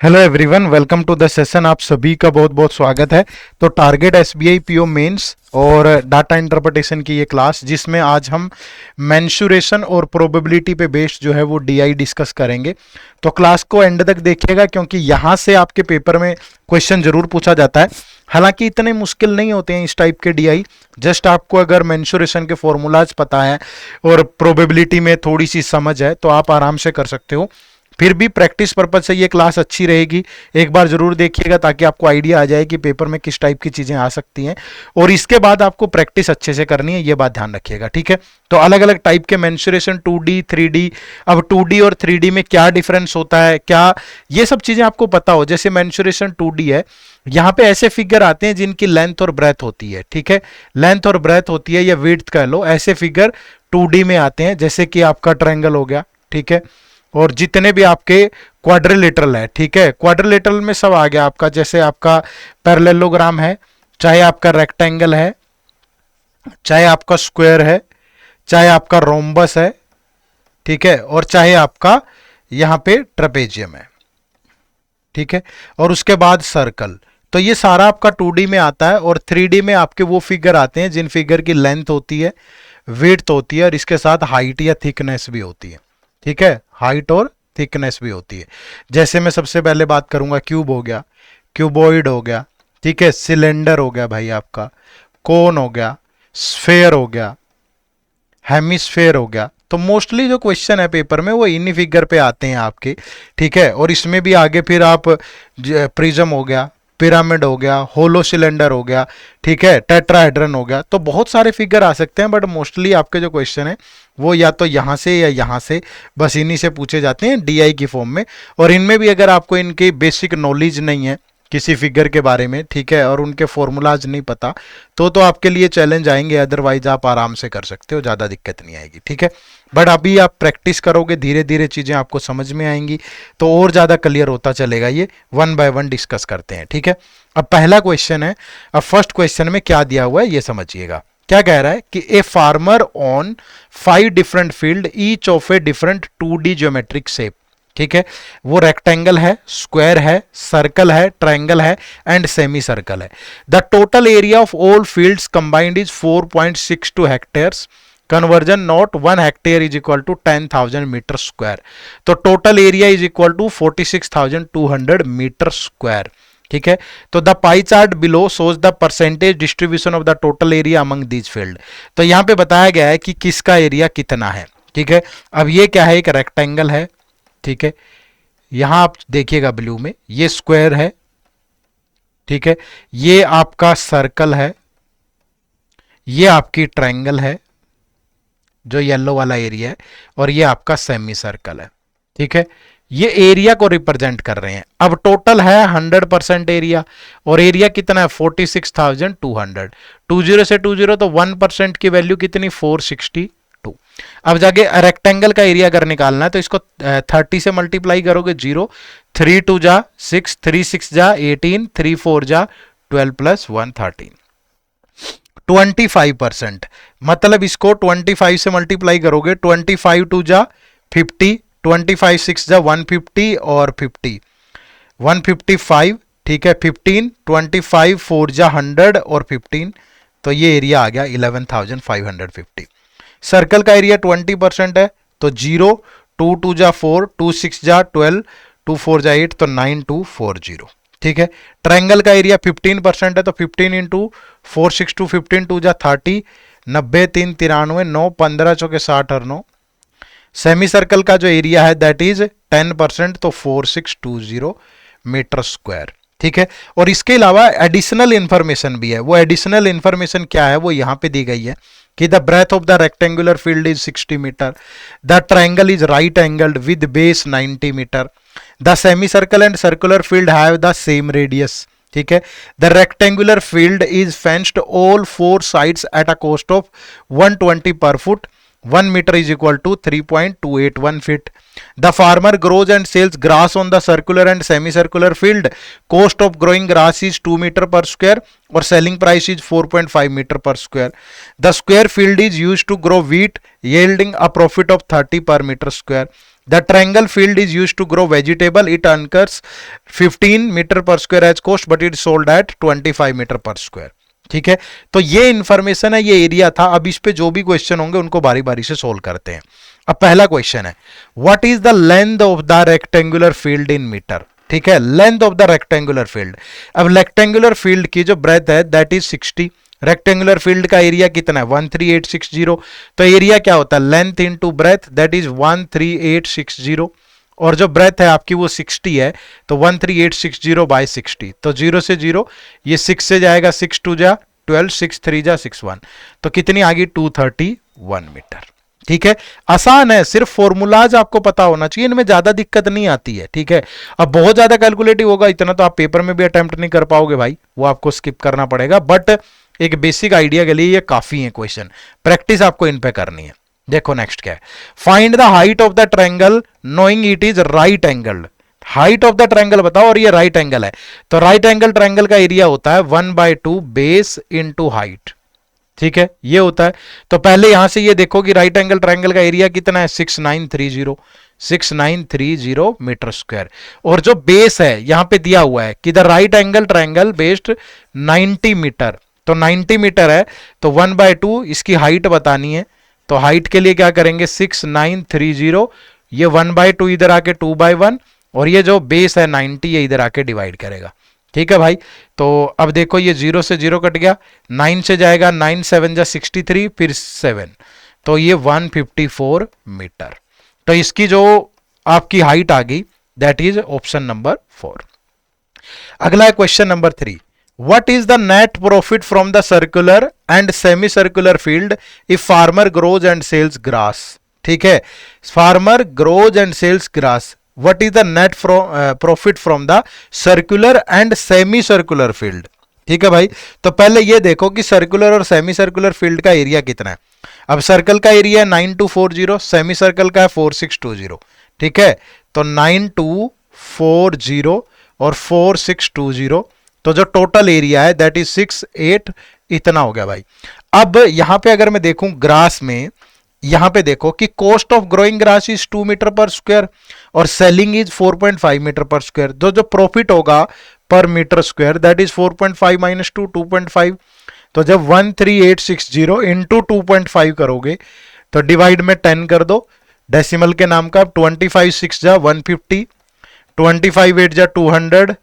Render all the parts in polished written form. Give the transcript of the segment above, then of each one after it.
Hello everyone, welcome to the session. आप सभी का बहुत बहुत स्वागत है। तो टारगेट एसबीआई पीओ मेंस और डाटा इंटरप्रिटेशन की ये क्लास, जिसमें आज हम मेंशुरेशन और प्रोबेबिलिटी पे बेस्ड जो है वो डीआई डिस्कस करेंगे। तो क्लास को एंड तक देखिएगा, क्योंकि यहाँ से आपके पेपर में क्वेश्चन जरूर पूछा जाता है। हालांकि इतने मुश्किल नहीं होते हैं इस टाइप के डीआई। जस्ट आपको अगर मेंशुरेशन के फॉर्मूलाज पता है और प्रोबेबिलिटी में थोड़ी सी समझ है तो आप आराम से कर सकते हो। फिर भी प्रैक्टिस पर्पज से ये क्लास अच्छी रहेगी, एक बार जरूर देखिएगा ताकि आपको आइडिया आ जाए कि पेपर में किस टाइप की चीजें आ सकती हैं। और इसके बाद आपको प्रैक्टिस अच्छे से करनी है, ये बात ध्यान रखिएगा, ठीक है। तो अलग अलग टाइप के मेंशुरेशन, 2D 3D। अब 2D और 3D में क्या डिफरेंस होता है, क्या ये सब चीजें आपको पता हो। जैसे मेंशुरेशन 2D है, यहाँ पे ऐसे फिगर आते हैं जिनकी लेंथ और ब्रेथ होती है, ठीक है। लेंथ और ब्रेथ होती है या विड्थ कह लो, ऐसे फिगर 2D में आते हैं। जैसे कि आपका ट्रायंगल हो गया, ठीक है, और जितने भी आपके क्वाड्रिलेटरल है, ठीक है। क्वाड्रिलेटरल में सब आ गया आपका, जैसे आपका पैरेललोग्राम है, चाहे आपका रेक्टेंगल है, चाहे आपका स्क्वायर है, चाहे आपका रोम्बस है, ठीक है, और चाहे आपका यहां पे ट्रेपेजियम है, ठीक है। और उसके बाद सर्कल। तो ये सारा आपका 2D में आता है। और 3D में आपके वो फिगर आते हैं जिन फिगर की लेंथ होती है, विड्थ होती है और इसके साथ हाइट या थिकनेस भी होती है, ठीक है। हाइट और थिकनेस भी होती है। जैसे मैं सबसे पहले बात करूंगा, क्यूब हो गया, क्यूबॉइड हो गया, ठीक है, सिलेंडर हो गया भाई आपका, कोन हो गया, स्फेयर हो गया, हेमिस्फेयर हो गया। तो मोस्टली जो क्वेश्चन है पेपर में वो इन्हीं फिगर पे आते हैं आपके, ठीक है। और इसमें भी आगे फिर आप प्रिज्म हो गया, पिरामिड हो गया, होलो सिलेंडर हो गया, ठीक है, टेट्राहेड्रन हो गया। तो बहुत सारे फिगर आ सकते हैं, बट मोस्टली आपके जो क्वेश्चन है वो या तो यहाँ से या यहाँ से, बस इन्हीं से पूछे जाते हैं डीआई की फॉर्म में। और इनमें भी अगर आपको इनकी बेसिक नॉलेज नहीं है किसी फिगर के बारे में, ठीक है, और उनके फॉर्मूलाज नहीं पता, तो आपके लिए चैलेंज आएंगे। अदरवाइज आप आराम से कर सकते हो, ज़्यादा दिक्कत नहीं आएगी, ठीक है। बट अभी आप प्रैक्टिस करोगे, धीरे धीरे चीज़ें आपको समझ में आएंगी तो और ज़्यादा क्लियर होता चलेगा। ये वन बाय वन डिस्कस करते हैं, ठीक है। अब पहला क्वेश्चन है। अब फर्स्ट क्वेश्चन में क्या दिया हुआ है ये समझिएगा। क्या कह रहा है कि a farmer on 5 different field each of a different 2D geometric shape, ठीक है। वो रेक्टेंगल है, स्क्वायर है, सर्कल है, ट्रायंगल है एंड सेमी सर्कल है। The total area of all fields combined is 4.62 hectares. Conversion note 1 hectare is equal to 10,000 metre square. तो total area is equal to 46,200 metre square, ठीक है। तो the pie chart below shows the percentage distribution of the total area among these field. तो यहां पे बताया गया है कि किसका एरिया कितना है, ठीक है। अब ये क्या है, एक रेक्टेंगल है, ठीक है। यहां आप देखिएगा ब्लू में, ये स्क्वायर है, ठीक है, ये आपका सर्कल है, ये आपकी ट्रायंगल है जो येलो वाला एरिया है, और ये आपका सेमी सर्कल है, ठीक है। ये एरिया को रिप्रेजेंट कर रहे हैं। अब टोटल है 100% एरिया, और एरिया कितना है 46,200। 20 से 20 तो 1% की वैल्यू कितनी 462। अब जाके रेक्टेंगल का एरिया अगर निकालना है तो इसको 30 से मल्टीप्लाई करोगे, 0 3 2 जा 6, 3 6 जा 18, 3 4 जा 12 प्लस 1 13, 25%। मतलब इसको 25 से मल्टीप्लाई करोगे, 25 2 जा 50, 25 6 जा 150 और 50 155, ठीक है, 15 25 4 जा 100 और 15, तो ये एरिया आ गया 11,550। सर्कल का एरिया 20% है, तो 0 2 2 जा 4, 2 6 जा 12, 2 4 जा 8, तो 9240, ठीक है। ट्रायंगल का एरिया 15% है, तो 15 इंटू 4 6 2 15 2 जा 30, 90 3 93, 9 15 चौके 60 और 9। सेमी सर्कल का जो एरिया है दैट इज 10%, तो 4620 मीटर स्क्वायर, ठीक है। और इसके अलावा एडिशनल इंफॉर्मेशन भी है। वो एडिशनल इंफॉर्मेशन क्या है वो यहां पे दी गई है कि the breadth of the rectangular field is 60 metre, the triangle is right angled with base 90 metre, the semicircle and circular field have the same radius, ठीक है। The rectangular field is fenced all 4 sides at a cost of 120 per foot, 1 meter is equal to 3.281 feet. The farmer grows and sells grass on the circular and semicircular field. Cost of growing grass is 2 meter per square or selling price is 4.5 meter per square. The square field is used to grow wheat, yielding a profit of 30 per meter square. The triangle field is used to grow vegetable, it incurs 15 metre per square as cost but it sold at 25 metre per square. ठीक है, तो ये information है, ये area था। अब इस पे जो भी क्वेश्चन होंगे उनको बारी बारी से सोल्व करते हैं। अब पहला क्वेश्चन है, what is the length of the rectangular field in metre. ठीक है, length of the rectangular field. अब रेक्टेंगुलर फील्ड की जो ब्रेथ है दैट इज 60। रेक्टेंगुलर फील्ड का एरिया कितना है 13860। तो एरिया क्या होता है length into breadth, that is 13860। और जो ब्रेथ है आपकी वो 60 है, तो 13860 बाय 60, तो 0 से 0, ये 6 से जाएगा, 6 2 जा 12, 6 3 जा 61, तो कितनी आ गई 231 मीटर। ठीक है, आसान है, सिर्फ फॉर्मूलाज आपको पता होना चाहिए, इनमें ज्यादा दिक्कत नहीं आती है। ठीक है, अब बहुत ज्यादा कैलकुलेटिव होगा इतना तो आप पेपर में भी अटेम्प्ट नहीं कर पाओगे भाई, वो आपको स्किप करना पड़ेगा, बट एक बेसिक आइडिया के लिए ये काफी है क्वेश्चन, प्रैक्टिस आपको इन पे करनी है। देखो नेक्स्ट क्या है, find the height of the triangle knowing it is right angled. Height of the triangle बताओ, और ये राइट एंगल है, तो राइट एंगल ट्रायंगल का एरिया होता है 1/2 बेस इनटू हाइट। ठीक है, ये होता है। तो पहले यहां से ये देखो कि राइट एंगल ट्रायंगल का एरिया कितना है 6930 मीटर स्क्वायर, और जो बेस है यहां पे दिया हुआ है कि the right angle triangle based 90 metre, तो 90 मीटर है, तो 1/2 इसकी हाइट बतानी है। तो हाइट के लिए क्या करेंगे 6930, ये 1/2 इधर आके 2/1, और ये जो बेस है 90 ये इधर आके डिवाइड करेगा। ठीक है भाई, तो अब देखो ये 0 से 0 कट गया, 9 से जाएगा, 9 7 जा 63, फिर 7, तो ये 154 मीटर। तो इसकी जो आपकी हाइट आ गई दैट इज ऑप्शन नंबर 4। अगला है question number 3, what is the net profit from the circular and semicircular field if farmer grows and sells grass। ठीक है, farmer grows and sells grass, what is the net profit from the circular and semicircular field। ठीक है भाई, तो पहले ये देखो कि सर्कुलर और सेमी सर्कुलर फील्ड का एरिया कितना है। अब सर्कल का एरिया है 9240, सेमी सर्कल का है 4620। ठीक है, तो 9240 और 4620, तो जो टोटल एरिया है दैट इज 68, इतना हो गया भाई। अब यहां पे अगर मैं देखूं ग्रास में, यहां पे देखो कि cost of growing grass is 2 metre per square और selling is 4.5 metre per square. जो प्रॉफिट होगा per metre square that is 4.5 minus 2 2.5। तो जब 13860 इंटू 2.5 करोगे तो डिवाइड में 10 कर दो, डेसिमल के नाम का 25 6 जा 150, 25 8 जा 200,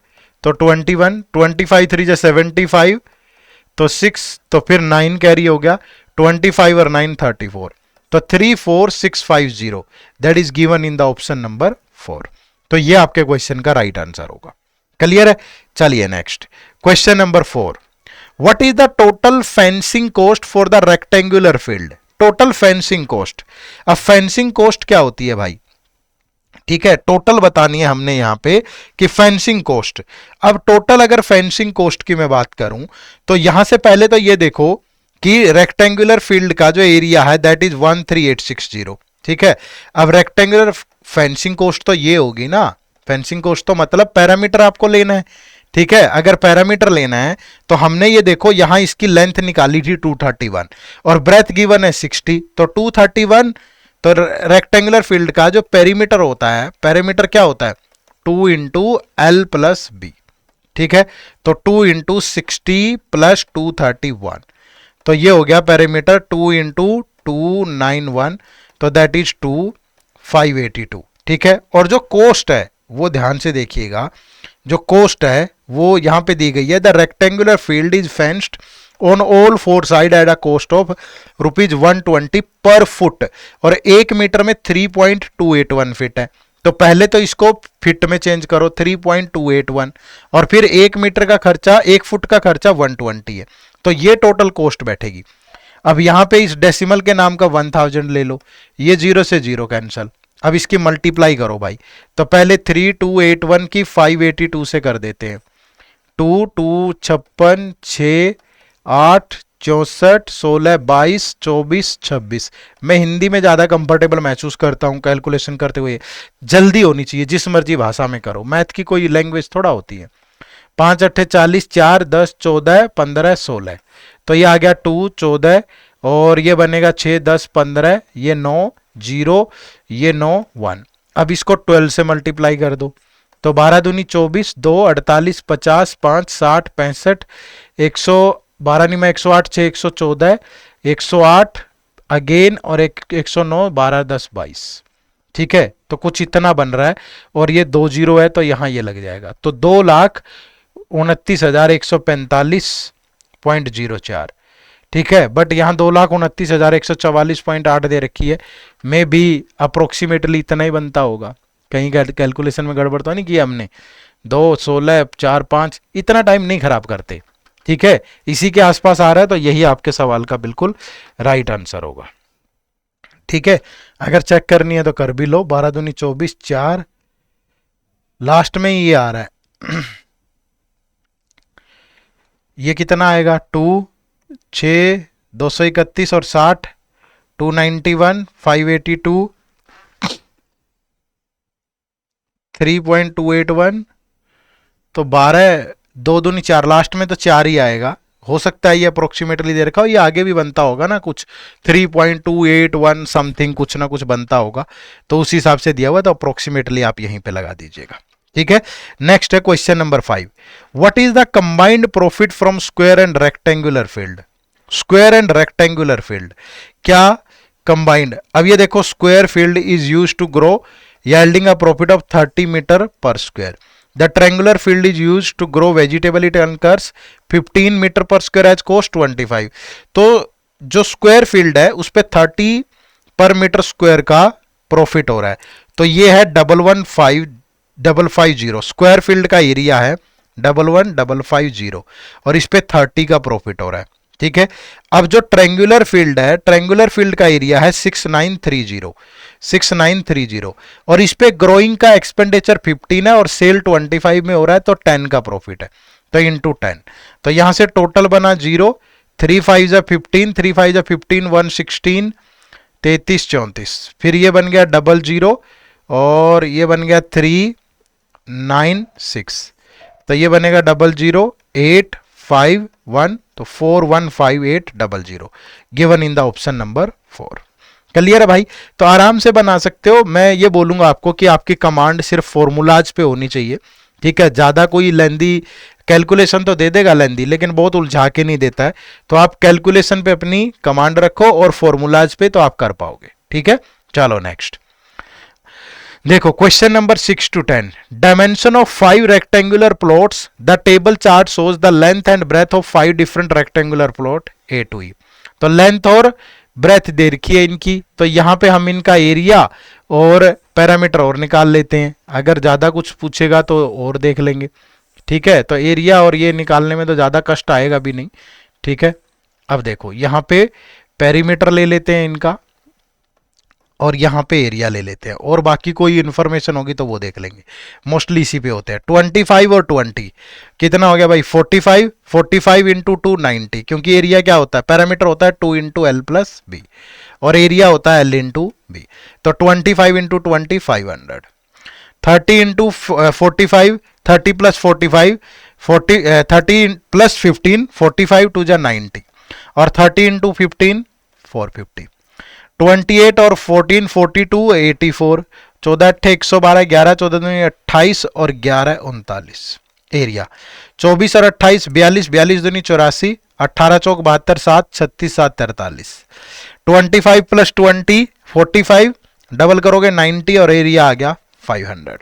तो 21, 25 3 जा 75, तो 6, तो फिर 9 कैरी हो गया, 25 और 9 34, तो 34650 that is given in the option number 4। तो ये आपके क्वेश्चन का राइट आंसर होगा। क्लियर है, चलिए next question number 4, what is the total fencing cost for the rectangular field. Total fencing cost, अब फेंसिंग कॉस्ट क्या होती है भाई, ठीक है, टोटल बतानी है हमने यहां पे कि फेंसिंग कॉस्ट। अब टोटल अगर फेंसिंग कॉस्ट की मैं बात करूं तो यहां से पहले तो ये देखो कि रेक्टेंगुलर फील्ड का जो एरिया है दैट इज 13860। ठीक है, अब रेक्टेंगुलर फेंसिंग कॉस्ट तो ये होगी ना, फेंसिंग कॉस्ट तो मतलब पैरामीटर आपको लेना है। ठीक है, अगर पैरामीटर लेना है तो हमने ये देखो यहां इसकी लेंथ निकाली थी 231 और ब्रेथ गिवन है 60, तो 231, तो रेक्टेंगुलर फील्ड का जो पेरीमीटर होता है, पेरीमीटर क्या होता है 2 इंटू एल प्लस बी। ठीक है, तो 2 इंटू 60 प्लस 231, तो ये हो गया पेरीमीटर 2 इंटू 291, तो दैट इज 2582। ठीक है, और जो कॉस्ट है वो ध्यान से देखिएगा, जो कॉस्ट है वो यहां पे दी गई है, the rectangular field is fenced on all 4 side eight a cost of ₹120 per foot, और 1 मीटर में 3.281 फीट है। तो पहले तो इसको फीट में चेंज करो 3.281, और फिर 1 मीटर का खर्चा, 1 फुट का खर्चा 120 है, तो ये टोटल कॉस्ट बैठेगी। अब यहां पे इस डेसिमल के नाम का 1000 ले लो, ये 0 से 0 कैंसल, अब इसकी मल्टीप्लाई करो भाई, तो पहले 3281 की 582 से कर देते हैं, 2 2 56 6 8 64 16 22 24 26। मैं हिंदी में ज़्यादा कंफर्टेबल महसूस करता हूँ कैलकुलेशन करते हुए, जल्दी होनी चाहिए, जिस मर्जी भाषा में करो, मैथ की कोई लैंग्वेज थोड़ा होती है। 5 8 40, 4 10 14 15 16, तो ये आ गया 2 14, और ये बनेगा 6 10 15, ये 9 0, ये 9 1, अब इसको 12 से मल्टीप्लाई कर दो, तो 12 दूनी 24, 2 48 50 5 60 65 100, 12 नहीं में 108, 6 114, 108 अगेन और 109, 12 10 22। ठीक है, तो कुछ इतना बन रहा है और ये 2 जीरो है तो यहां ये लग जाएगा, तो 2,29,145.04। ठीक है, बट यहाँ 2,29,144.8 दे रखी है, मे भी अप्रोक्सीमेटली इतना ही बनता होगा, कहीं कैलकुलेशन में गड़बड़ तो नहीं किया हमने। 2 16 4 5 इतना टाइम नहीं खराब करते। ठीक है, इसी के आसपास आ रहा है तो यही आपके सवाल का बिल्कुल राइट आंसर होगा। ठीक है, अगर चेक करनी है तो कर भी लो। 12 दूनी 24, 4 लास्ट में ये आ रहा है ये कितना आएगा 2 6 231 और 60 291 582 3.281, तो 12 2 दूनी 4 लास्ट में तो 4 ही आएगा। हो सकता है ये अप्रोक्सीमेटली दे रखा हो, ये आगे भी बनता होगा ना कुछ 3.281 समथिंग कुछ ना कुछ बनता होगा, तो उस हिसाब से दिया हुआ, तो अप्रोक्सीमेटली आप यहीं पे लगा दीजिएगा। ठीक है, नेक्स्ट है question number 5। What is the combined profit from square and rectangular field? Square and rectangular field क्या कंबाइंड? अब ये देखो, square field is used to grow yielding a profit of 30 meter per square. The triangular field is used to grow vegetable. It occurs 15 meter per square as cost 25. तो जो square field है उस पे 30 पर metre square का profit हो रहा है, तो ये है 11550। स्क्वायर फील्ड का एरिया है 11550 और इस पे 30 का प्रॉफिट हो रहा है। ठीक है, अब जो ट्रायंगुलर फील्ड है, ट्रायंगुलर फील्ड का एरिया है 6930 और इस पे ग्रोइंग का एक्सपेंडिचर 15 है और सेल 25 में हो रहा है, तो 10 का प्रॉफिट है, तो इंटू 10, तो यहां से टोटल बना 0, 3 5 जा 15, 3 5 जा 15, 116, 33 34, फिर ये बन गया 00 और ये बन गया 396, तो ये बनेगा 00851, तो 415800 given in the option number 4। Clear है भाई? तो आराम से बना सकते हो। मैं ये बोलूंगा आपको कि आपकी कमांड सिर्फ फॉर्मूलाज पे होनी चाहिए। ठीक है, ज्यादा कोई लेंदी कैलकुलेशन तो दे देगा लेंदी, लेकिन बहुत उलझा के नहीं देता है, तो आप कैलकुलेशन पे अपनी कमांड रखो और फॉर्मूलाज पे तो आप कर पाओगे। ठीक है, चलो नेक्स्ट देखो question number 6 to 10। Dimension of 5 rectangular plots, the table chart shows the length and breadth of 5 different rectangular plot A to E. तो लेंथ और ब्रेथ दे रखी है इनकी, तो यहां पे हम इनका एरिया और पैरामीटर और निकाल लेते हैं, अगर ज्यादा कुछ पूछेगा तो और देख लेंगे। ठीक है, तो एरिया और ये निकालने में तो ज्यादा कष्ट आएगा भी नहीं। ठीक है, अब देखो यहां पे पेरीमीटर ले लेते हैं इनका और यहाँ पे एरिया ले लेते हैं, और बाकी कोई इन्फॉर्मेशन होगी तो वो देख लेंगे, मोस्टली इसी पे होते हैं। 25 और 20 कितना हो गया भाई 45, 45 इंटू 2 90, क्योंकि एरिया क्या होता है, पैरामीटर होता है 2 इंटू एल प्लस बी और एरिया होता है एल इंटू बी, तो 25 इंटू 20 500, 30 इंटू 45 30 प्लस 45 30 प्लस 15 45 टू जा 90 और 30 इंटू 15 450, 28 और 14 42 84, 14 अट्ठे 112, 11 14 28 और 11 39 एरिया, 24 और 28 42, 42 दूनी 84, 18 चौक 72 7 36 7 43, 25 प्लस 20 45, डबल करोगे 90 और एरिया आ गया 500।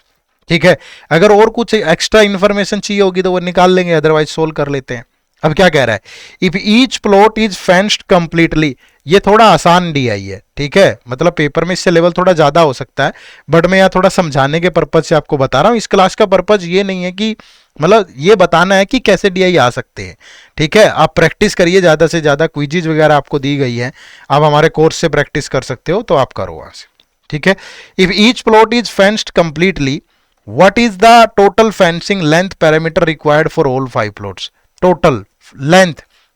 ठीक है, अगर और कुछ एक्स्ट्रा इंफॉर्मेशन चाहिए होगी तो वो निकाल लेंगे, अदरवाइज सोल्व कर लेते हैं। अब क्या कह रहा है, if each plot is fenced completely, ये थोड़ा आसान डीआई है। ठीक है, मतलब पेपर में इससे लेवल थोड़ा ज्यादा हो सकता है, बट मैं यहाँ थोड़ा समझाने के पर्पज से आपको बता रहा हूँ। इस क्लास का पर्पज ये नहीं है कि मतलब ये बताना है कि कैसे डीआई आ सकते हैं। ठीक है, आप प्रैक्टिस करिए ज्यादा से ज्यादा, क्विजीज वगैरह आपको दी गई है, आप हमारे कोर्स से प्रैक्टिस कर सकते हो, तो आप करो वहां से। ठीक है, if each plot is fenced completely, what is the total fencing length parameter required for all 5 plots? Total length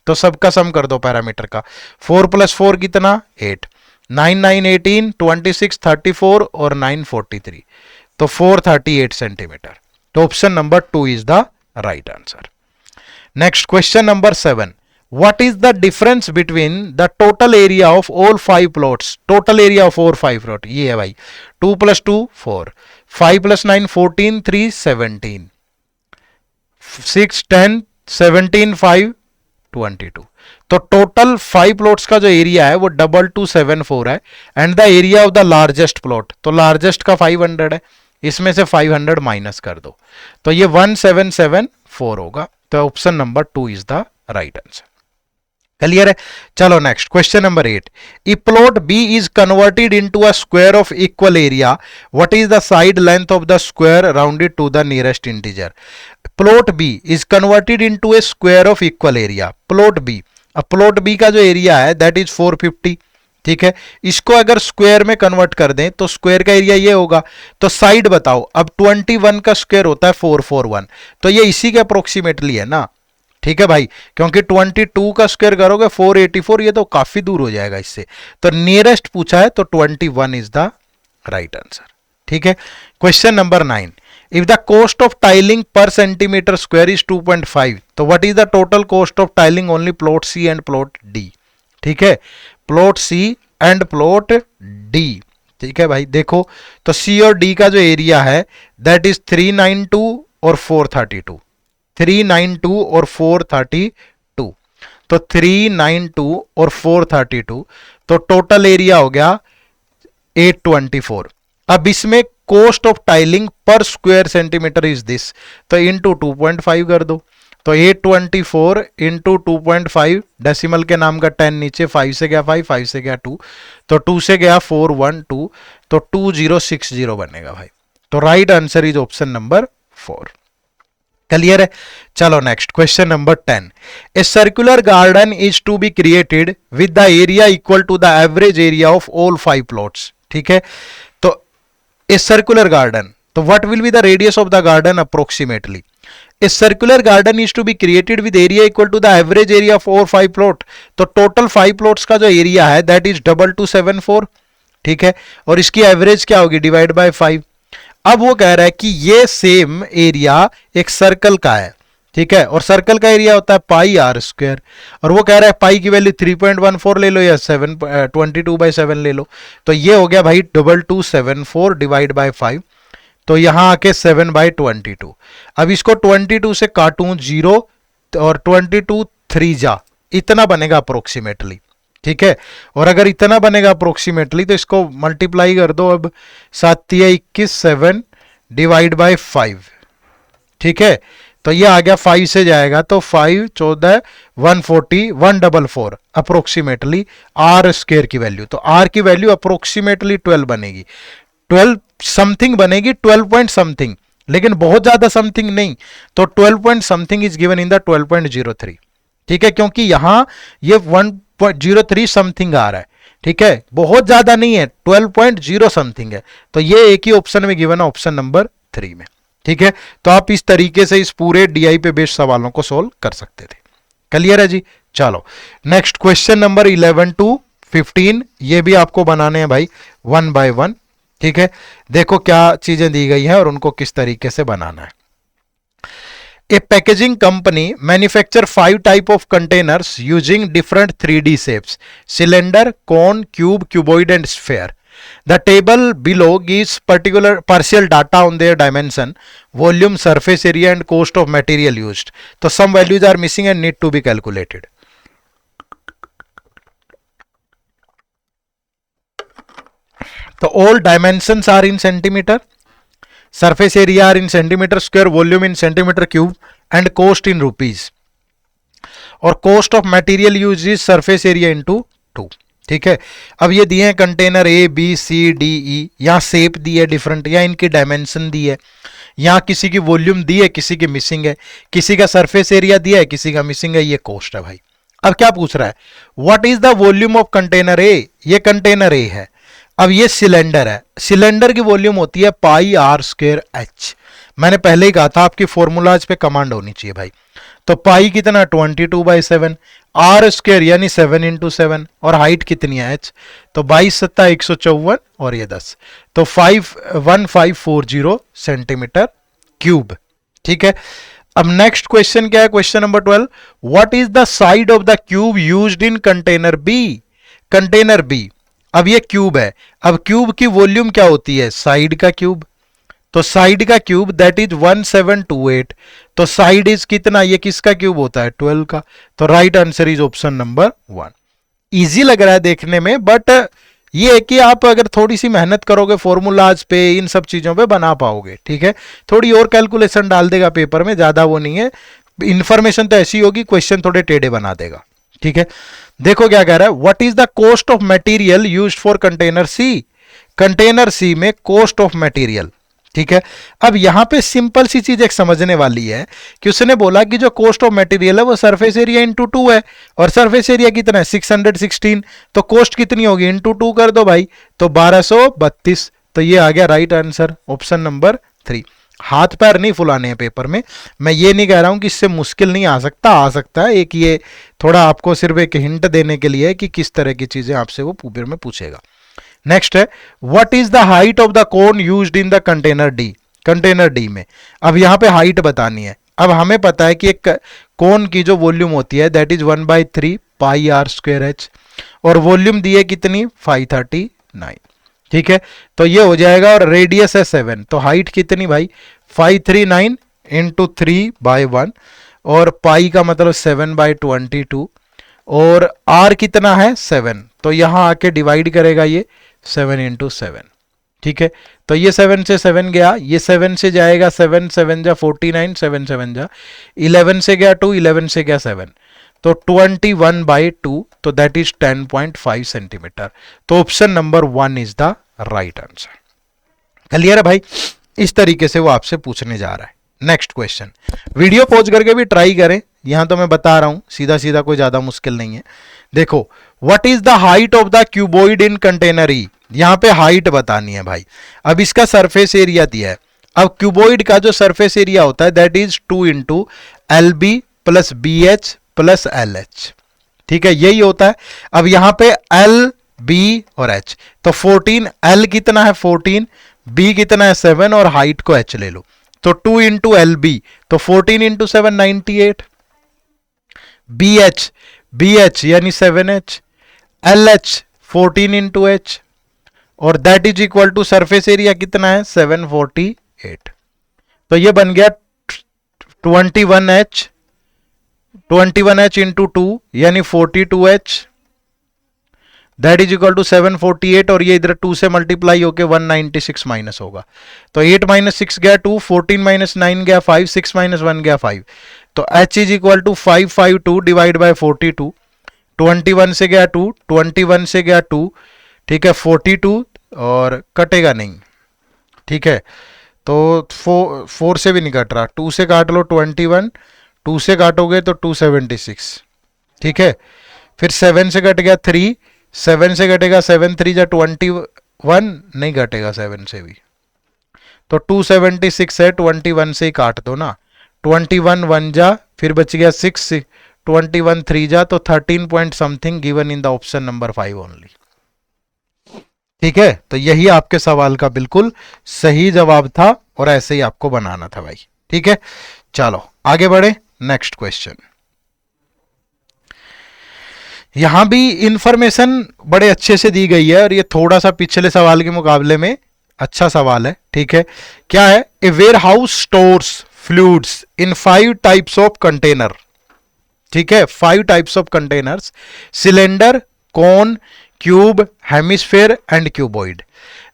तो सबका सम कर दो पैरामीटर का, 4 प्लस 4 कितना 8, 9 9 18 26 34 और 9 43, तो 438 सेंटीमीटर। तो option number 2 is the right answer. Next question number 7। what is the difference between the total area of all 5 plots, total area of all 5 plot, ये है भाई 2 plus 2 4, 5 plus 9 14, 3 17, 6 10 17 5 22। तो टोटल 5 प्लॉट्स का जो एरिया है वो 2274 है and the area of the largest plot, तो लार्जेस्ट का 500 है, इसमें से 500 माइनस कर दो तो ये 1774 होगा। तो option number 2 is the right answer. Clear है? चलो next question number 8। If plot B is converted into a square of equal area, what is the side length of the square rounded to the nearest integer. Plot B is converted into a square of equal area. Plot B, अब plot B का जो area है that is 450, ठीक है, इसको अगर square में convert कर दें तो स्क्वायर का एरिया ये होगा। तो साइड बताओ, अब 21 का स्क्वायर होता है 441, तो ये इसी के अप्रोक्सीमेटली है ना, ठीक है भाई, क्योंकि 22 का स्क्वायर करोगे 484, ये तो काफी दूर हो जाएगा इससे, तो नियरेस्ट पूछा है तो 21 इज द राइट आंसर। ठीक है, question number 9। If the cost of tiling per centimetre square is 2.5, तो what is the total cost of tiling only plot C and plot D. ठीक है, plot C and plot D. ठीक है भाई, देखो तो सी और डी का जो एरिया है दैट इज 392 और 432, 392 और 432, तो 392 और 432, तो टोटल एरिया हो गया 824। अब इसमें कॉस्ट ऑफ टाइलिंग पर स्क्वायर सेंटीमीटर इज दिस, तो इंटू 2.5 कर दो, तो 824 इंटू 2.5, डेसिमल के नाम का 10 नीचे, 5 से गया 5, 5 से गया 2, तो 2 से गया 412, तो 2060 बनेगा भाई। तो right answer is option number 4। Clear है? चलो next question number 10। A circular garden is to be created with the area equal to the average area of all 5 plots. ठीक है, तो ए सर्कुलर गार्डन, तो what will be the radius of the garden approximately. A circular garden is to be created with area equal to the average area of all 5 plot, तो total 5 plots का जो area है that is 2274। ठीक है, और इसकी average क्या होगी, डिवाइड बाय 5। अब वो कह रहा है कि ये सेम एरिया एक सर्कल का है, ठीक है, और सर्कल का एरिया होता है पाई आर स्क्वायर, और वो कह रहा है पाई की वैल्यू 3.14 ले लो या 22/7 ले लो, तो ये हो गया भाई 2274 डिवाइड बाय 5, तो यहां आके 7/22। अब इसको 22 से काटूं 0 और 22 3 जा, इतना बनेगा अप्रोक्सीमेटली। ठीक है, और अगर इतना बनेगा अप्रोक्सीमेटली तो इसको मल्टीप्लाई कर दो, अब 7 या 21 7 डिवाइड बाय 5। ठीक है, तो ये आ गया 5 से जाएगा तो 5 14 140 144 अप्रोक्सीमेटली आर स्क्वायर की वैल्यू, तो आर की वैल्यू अप्रोक्सीमेटली 12 बनेगी, 12 समथिंग बनेगी, 12 पॉइंट समथिंग, लेकिन बहुत ज्यादा समथिंग नहीं, तो 12 point something is given in the 12.03। ठीक है, क्योंकि यहां ये 1.03 समथिंग आ रहा है, ठीक है, बहुत ज्यादा नहीं है, 12.0 समथिंग है, तो ये एक ही ऑप्शन में गिवन है, ऑप्शन नंबर 3 में। ठीक है, तो आप इस तरीके से इस पूरे डीआई पे बेस्ड सवालों को सोल्व कर सकते थे। क्लियर है जी? चलो नेक्स्ट क्वेश्चन नंबर 11 to 15, ये भी आपको बनाने हैं भाई 1 by 1। ठीक है, देखो क्या चीजें दी गई हैं और उनको किस तरीके से बनाना है। A packaging company manufacture 5 type of containers using different 3D shapes: cylinder, cone, cube, cuboid and sphere. The table below gives partial data on their dimension, volume, surface area and cost of material used. So some values are missing and need to be calculated. So all dimensions are in centimeter, surface area are in centimeter square, volume in centimeter cube and cost in rupees, और cost of material used is surface area into 2। ठीक है, अब ये दिए हैं container A B C D E, यहाँ shape दी है different, यहाँ इनकी डायमेंशन दी है, यहाँ किसी की वॉल्यूम दी है, किसी की मिसिंग है, किसी का सरफेस एरिया दिया है, किसी का मिसिंग है, ये कॉस्ट है भाई। अब क्या पूछ रहा है, what is the volume of container A, ये कंटेनर ए है, अब ये सिलेंडर है, सिलेंडर की वॉल्यूम होती है पाई आर स्क्वायर एच, मैंने पहले ही कहा था आपकी फॉर्मूलाज पे कमांड होनी चाहिए भाई, तो पाई कितना 22/7, आर स्क्वायर यानी 7 × 7, और हाइट कितनी है एच, तो 22 7 154 और ये 10, तो 51540 सेंटीमीटर क्यूब। ठीक है, अब नेक्स्ट क्वेश्चन क्या है, question number 12, what is the side of the cube used in container B. Container B, अब ये क्यूब है, अब क्यूब की वॉल्यूम क्या होती है, साइड का क्यूब, तो साइड का क्यूब दैट इज 1728, तो साइड इज कितना, ये किसका क्यूब होता है, 12 का, तो right answer is option number 1। Easy लग रहा है देखने में, बट ये है कि आप अगर थोड़ी सी मेहनत करोगे फॉर्मूलाज पे, इन सब चीजों पे बना पाओगे, ठीक है। थोड़ी और कैलकुलेशन डाल देगा पेपर में, ज्यादा वो नहीं है, इंफॉर्मेशन तो ऐसी होगी, क्वेश्चन थोड़े टेढ़े बना देगा, ठीक है। देखो क्या कह रहा है, what is the cost of material used for container C. Container C में कॉस्ट ऑफ मटेरियल, ठीक है। अब यहां पे सिंपल सी चीज एक समझने वाली है कि उसने बोला कि जो कॉस्ट ऑफ मटेरियल है वो सरफेस एरिया इंटू 2 है, और सरफेस एरिया कितना है 616, तो कॉस्ट कितनी होगी इंटू 2 कर दो भाई, तो 1232, तो ये आ गया राइट आंसर ऑप्शन नंबर 3। हाथ पैर नहीं फुलाने हैं पेपर में, मैं ये नहीं कह रहा हूं कि इससे मुश्किल नहीं आ सकता है, एक ये थोड़ा आपको सिर्फ एक हिंट देने के लिए कि किस तरह की चीजें आपसे वो पेपर में पूछेगा। नेक्स्ट है, what is the height of the cone used in the container D. Container D में अब यहां पे हाइट बतानी है। अब हमें पता है कि एक कोन की जो वॉल्यूम होती है that is 1/3 pi r square h, और वॉल्यूम दी है कितनी 539, ठीक है। तो ये हो जाएगा, और रेडियस है 7, तो हाइट कितनी भाई 539 इंटू 3/1, और पाई का मतलब 7/22, और आर कितना है 7, तो यहां आके डिवाइड करेगा ये 7 इंटू 7, ठीक है। तो ये 7 से 7 गया, ये 7 से जाएगा 7 7 जा 49, 7 7 जा 11 से गया 2, 11 से गया 7, तो 21/2, तो दैट इज 10.5 सेंटीमीटर। तो option number 1 is the right answer. Clear है भाई, इस तरीके से वो आपसे पूछने जा रहा है। नेक्स्ट क्वेश्चन, वीडियो पॉज करके भी ट्राई करें, यहां तो मैं बता रहा हूं सीधा सीधा, कोई ज्यादा मुश्किल नहीं है। देखो, what is the height of the cuboid in container E, यहां पे हाइट बतानी है भाई। अब इसका सरफेस एरिया दिया है, अब क्यूबॉइड का जो सरफेस एरिया होता है that is 2 into L B plus B H plus L H, ठीक है, यही होता है। अब यहां पे एल बी और एच, तो 14, एल कितना है 14, बी कितना है 7, और हाइट को एच ले लो, तो 2 इंटू एल बी, तो 14 इंटू 7 98, बी एच यानी 7h, L H 14 into H, और that is equal to surface area कितना है 748, तो ये बन गया 21h इंटू 2 यानी 42h, that is equal to 748, और ये इधर 2 से मल्टीप्लाई होके 196 माइनस होगा, तो 8 माइनस 6 गया 2, 14 माइनस 9 गया 5, 6 माइनस 1 गया 5, तो h is equal to 552 divide by 42, 21 से गया 2, 21 से गया 2, ठीक है 42, और कटेगा नहीं, ठीक है, तो 4 से भी नहीं कट रहा, 2 से काट लो 21, 2 से काटोगे तो 276, ठीक है, फिर 7 से कट गया 3, 7 से कटेगा 7 3 जा 21, नहीं कटेगा 7 से भी, तो 276 है, 21 से ही काट दो ना, 21 1 जा, फिर बच गया 6, 21 3 जा, तो 13 point something given in the option number 5 only, ठीक है। तो यही आपके सवाल का बिल्कुल सही जवाब था, और ऐसे ही आपको बनाना था भाई, ठीक है। चलो आगे बढ़े, नेक्स्ट क्वेश्चन। यहां भी इंफॉर्मेशन बड़े अच्छे से दी गई है, और ये थोड़ा सा पिछले सवाल के मुकाबले में अच्छा सवाल है, ठीक है। क्या है, a warehouse stores fluids in 5 types of container, ठीक है, 5 types of containers, cylinder, cone, cube, hemisphere and cuboid.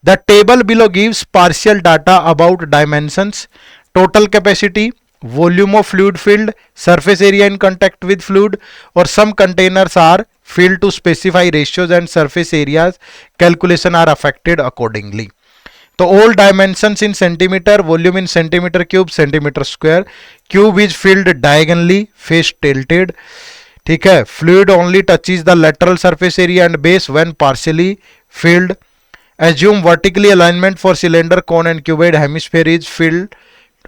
The table below gives partial data about dimensions, total capacity, volume of fluid filled, surface area in contact with fluid, or some containers are filled to specify ratios and surface areas calculation are affected accordingly. So all dimensions in centimeter, volume in centimeter cube, centimeter square, cube is filled diagonally, face tilted, ठीक है, fluid only touches the lateral surface area and base when partially filled, assume vertically alignment for cylinder, cone and cuboid, hemisphere is filled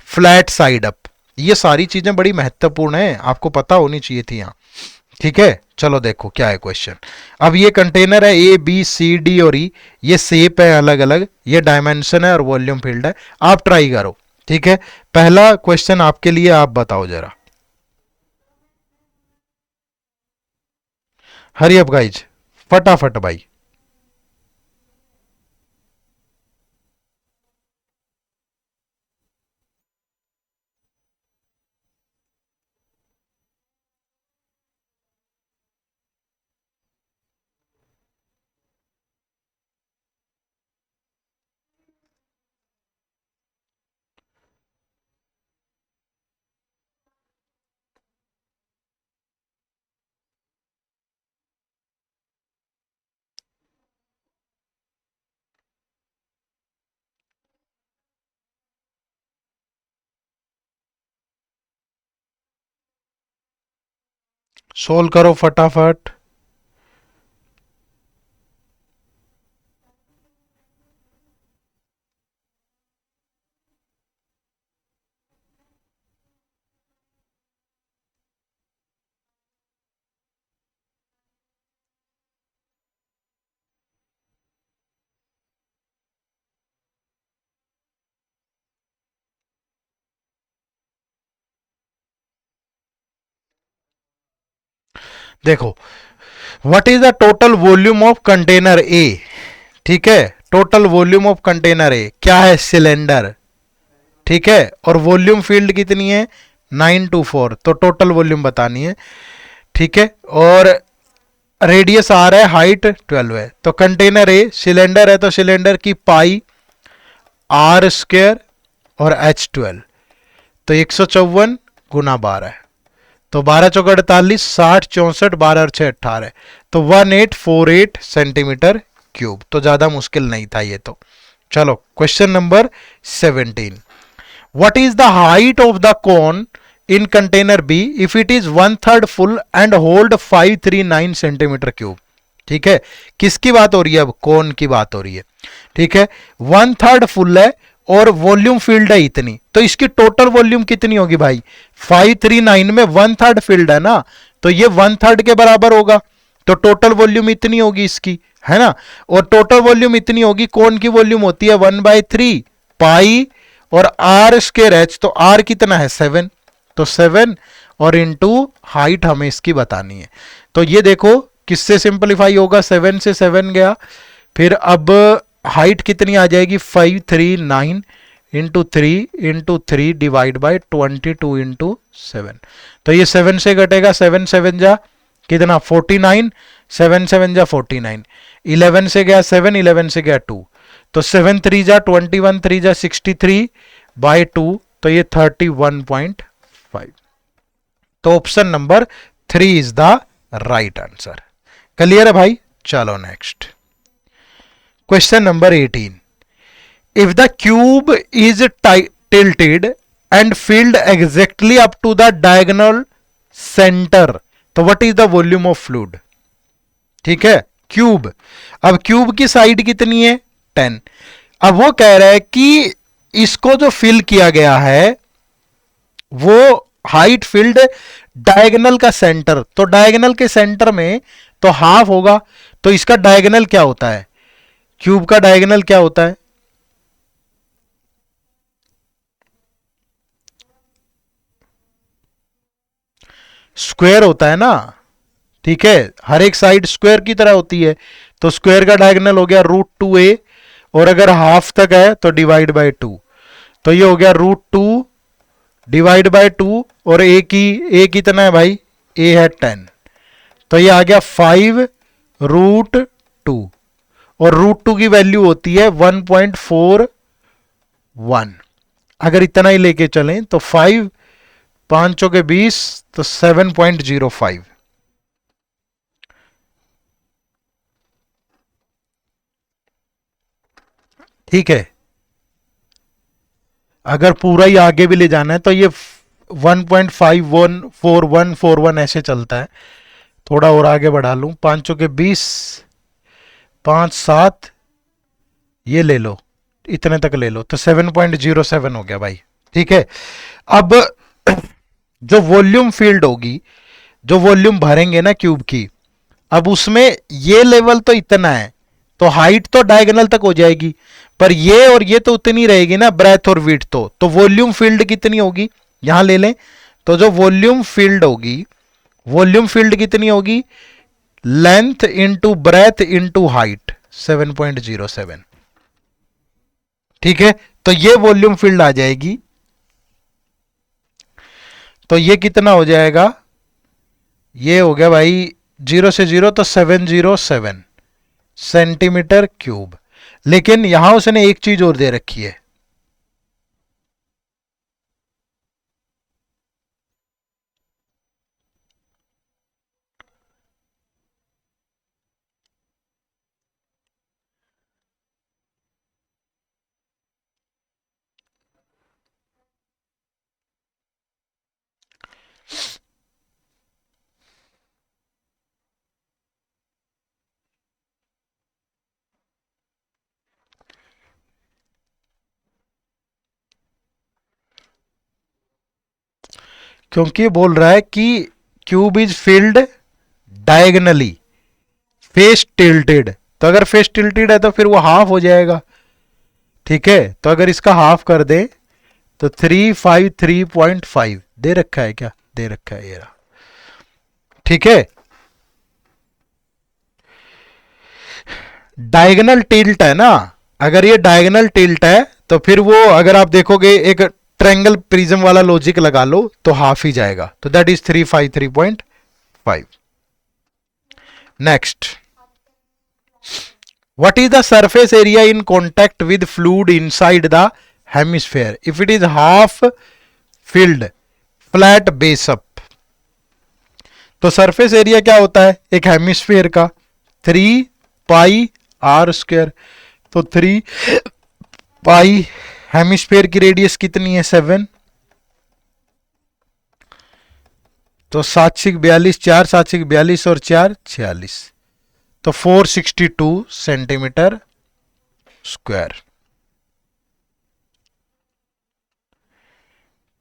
flat side up. ये सारी चीजें बड़ी महत्वपूर्ण है, आपको पता होनी चाहिए थी यहाँ, ठीक है। चलो देखो क्या है क्वेश्चन। अब ये कंटेनर है ए बी सी डी और ई, ये शेप है अलग अलग, ये डायमेंशन है और वॉल्यूम फील्ड है, आप ट्राई करो, ठीक है, पहला क्वेश्चन आपके लिए, आप बताओ जरा, हरी अप गाइज, फटाफट भाई। सोल्व करो फटाफट। देखो, what is the total volume of container A, ठीक है, total volume of container A क्या है, सिलेंडर, ठीक है, और वॉल्यूम फील्ड कितनी है, 924, तो टोटल वॉल्यूम बतानी है, ठीक है, और रेडियस आर है, हाइट 12 है, तो कंटेनर ए सिलेंडर है, तो सिलेंडर की पाई आर स्क्वायर और H12, तो 154 गुना 12 है, तो 12 चौक 48, 60 64, 12 और 6 18, तो 1848 सेंटीमीटर क्यूब, तो ज्यादा मुश्किल नहीं था ये तो। चलो question number 17, what is the height of the cone in container B if it is 1/3 full and hold 539 centimetre cube, ठीक है, किसकी बात हो रही है, अब कोन की बात हो रही है, ठीक है, 1/3 फुल है और वॉल्यूम फील्ड है इतनी, तो इसकी टोटल वॉल्यूम कितनी होगी भाई, 539 में 1/3 फील्ड है ना, तो ये 1/3 के बराबर होगा, तो टोटल वॉल्यूम इतनी होगी इसकी, है ना, और टोटल वॉल्यूम इतनी होगी, कोन की वॉल्यूम होती है 1/3 पाई और आर स्क्वायर एच, तो आर कितना है 7, तो 7 और इंटू हाइट हमें इसकी बतानी है, तो ये देखो किससे सिंपलीफाई होगा, 7 से 7 गया, फिर अब हाइट कितनी आ जाएगी 539 into three divide by 22 into 7, तो ये 7 से घटेगा, 7 7 जा कितना 49, 7 7 जा 49, 11 से गया 7, 11 से गया 2, तो 7 3 जा 21, 3 जा 63 बाई 2, तो ये 31.5, तो option number 3 is the right answer. Clear है भाई, चलो next question number 18, if the cube is tilted and filled exactly up to the diagonal center, तो what is the volume of fluid, ठीक है, क्यूब, अब क्यूब की side कितनी है 10, अब वो कह रहा है कि इसको जो फिल किया गया है वो हाइट फील्ड डायगोनल का सेंटर, तो डायगोनल के सेंटर में तो हाफ होगा, तो इसका डायगोनल क्या होता है, क्यूब का डायगोनल क्या होता है, स्क्वायर होता है ना, ठीक है, हर एक साइड स्क्वायर की तरह होती है, तो स्क्वायर का डायगोनल हो गया √2a, और अगर हाफ तक है तो डिवाइड बाय 2, तो ये हो गया √2 डिवाइड बाय 2, और ए कितना है भाई, ए है 10, तो ये आ गया 5√2, और √2 की वैल्यू होती है 1.41, अगर इतना ही लेके चलें तो 5 5 के 20, तो 7.05, ठीक है, अगर पूरा ही आगे भी ले जाना है तो ये 1.514141 ऐसे चलता है, थोड़ा और आगे बढ़ा लूं, 5 के 20, 5 7, ये ले लो, इतने तक ले लो, तो 7.07 हो गया भाई, ठीक है, अब जो वॉल्यूम फील्ड होगी, जो वॉल्यूम भरेंगे ना क्यूब की, अब उसमें ये लेवल तो इतना है, तो हाइट तो डायगोनल तक हो जाएगी, पर ये और ये तो उतनी रहेगी ना, ब्रेथ और विड्थ। तो वॉल्यूम फील्ड कितनी होगी, यहां ले लें। तो जो वॉल्यूम फील्ड होगी, वॉल्यूम फील्ड कितनी होगी, length into breadth into height, 7.07। ठीक है, तो ये वॉल्यूम फील्ड आ जाएगी। तो ये कितना हो जाएगा, ये हो गया भाई 0 से 0 तो 707 सेंटीमीटर क्यूब। लेकिन यहां उसने एक चीज और दे रखी है, क्योंकि बोल रहा है कि cube is filled diagonally, face tilted. तो अगर फेस टिल्टेड है तो फिर वो हाफ हो जाएगा। ठीक है, तो अगर इसका हाफ कर दे तो 353.5 दे रखा है, क्या दे रखा है ये रहा। ठीक है, डायगनल टिल्ट है ना, अगर ये डायगनल टिल्ट है तो फिर वो, अगर आप देखोगे एक ट्रायंगल प्रिज्म वाला लॉजिक लगा लो तो हाफ ही जाएगा। तो that is 353.5। Next, what is the surface area in contact with fluid inside the hemisphere if it is half filled flat base up? तो सरफेस एरिया क्या होता है एक हेमिस्फीयर का, 3πr²। तो 3π, हेमिस्फीयर की रेडियस कितनी है 7, तो 7×42, 4 7×42 और 4 46, तो 462 सेंटीमीटर स्क्वायर।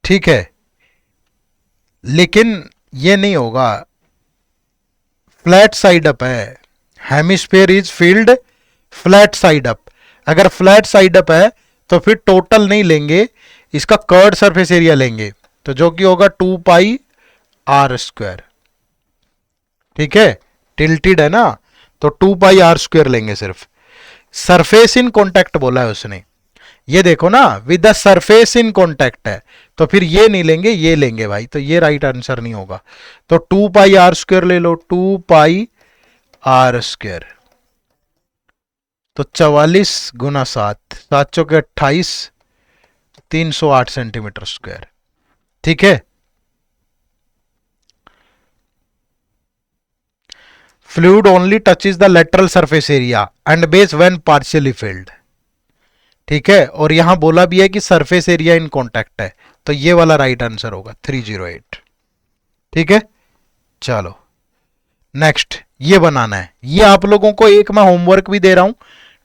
ठीक है, लेकिन ये नहीं होगा, फ्लैट साइड अप है, hemisphere is field flat side up. अगर फ्लैट साइड अप है तो फिर टोटल नहीं लेंगे, इसका कर्ड सरफेस एरिया लेंगे, तो जो कि होगा 2πr²। ठीक है, टिल्टेड है ना, तो 2πr² लेंगे सिर्फ। सरफेस इन कॉन्टैक्ट बोला है उसने, ये देखो ना, with the surface in contact है, तो फिर ये नहीं लेंगे, ये लेंगे भाई, तो ये राइट आंसर नहीं होगा। तो 2πr² ले लो, 2πr²। तो 44 गुना 7, 7 चौके 28, 308 सेंटीमीटर स्क्वायर। ठीक है, fluid only touches the lateral surface area and base when partially field. ठीक है, और यहां बोला भी है कि सरफेस एरिया इन कॉन्टैक्ट है, तो ये वाला राइट आंसर होगा 308। ठीक है, चलो नेक्स्ट, ये बनाना है। ये आप लोगों को एक मैं होमवर्क भी दे रहा हूं,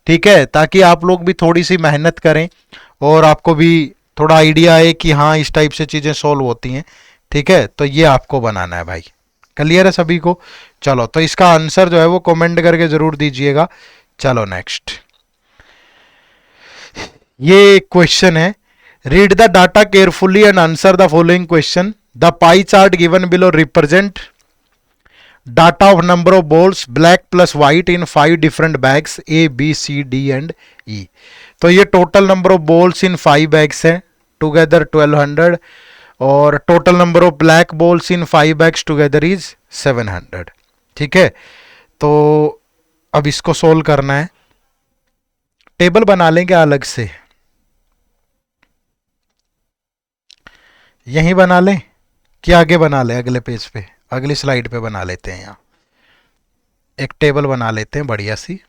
ठीक है, ताकि आप लोग भी थोड़ी सी मेहनत करें और आपको भी थोड़ा आइडिया आए कि हाँ इस टाइप से चीजें सॉल्व होती हैं। ठीक है, तो ये आपको बनाना है भाई, क्लियर है सभी को। चलो, तो इसका आंसर जो है वो कमेंट करके जरूर दीजिएगा। चलो नेक्स्ट, ये क्वेश्चन है, read the data carefully and answer the following question. The pie chart given below represent data of number of balls black plus white in 5 different bags A, B, C, D and E। तो ये total number of balls in 5 bags हैं, together 1200, और total number of black balls in 5 bags together is 700। ठीक है, तो अब इसको solve करना है। टेबल बना लेंगे अलग से, यहीं बना लें कि आगे बना लें, अगले पेज पे, अगली स्लाइड पे बना लेते हैं। यहाँ एक टेबल बना लेते हैं बढ़िया सी।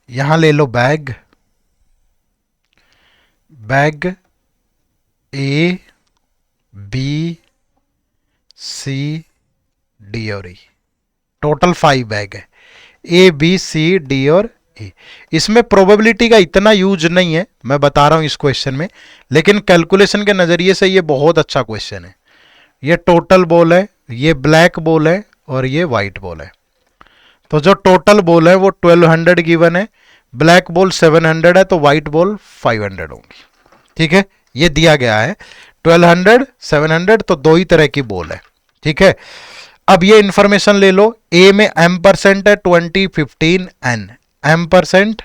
यहां ले लो बैग, बैग ए, बी, सी, डी और ई, टोटल 5 बैग है, ए, बी, सी, डी और ई। इसमें प्रोबेबिलिटी का इतना यूज नहीं है, मैं बता रहा हूं इस क्वेश्चन में, लेकिन कैलकुलेशन के नजरिए से ये बहुत अच्छा क्वेश्चन है। ये टोटल बॉल है, ये ब्लैक बॉल है और ये वाइट बॉल है। तो जो टोटल बॉल है वो 1200 गिवन है, ब्लैक बॉल 700 है, तो व्हाइट बॉल 500 होंगी। ठीक है, ये दिया गया है 1200 700, तो दो ही तरह की बॉल है। ठीक है, अब ये इंफॉर्मेशन ले लो, ए में m% है 20 15 n, m%,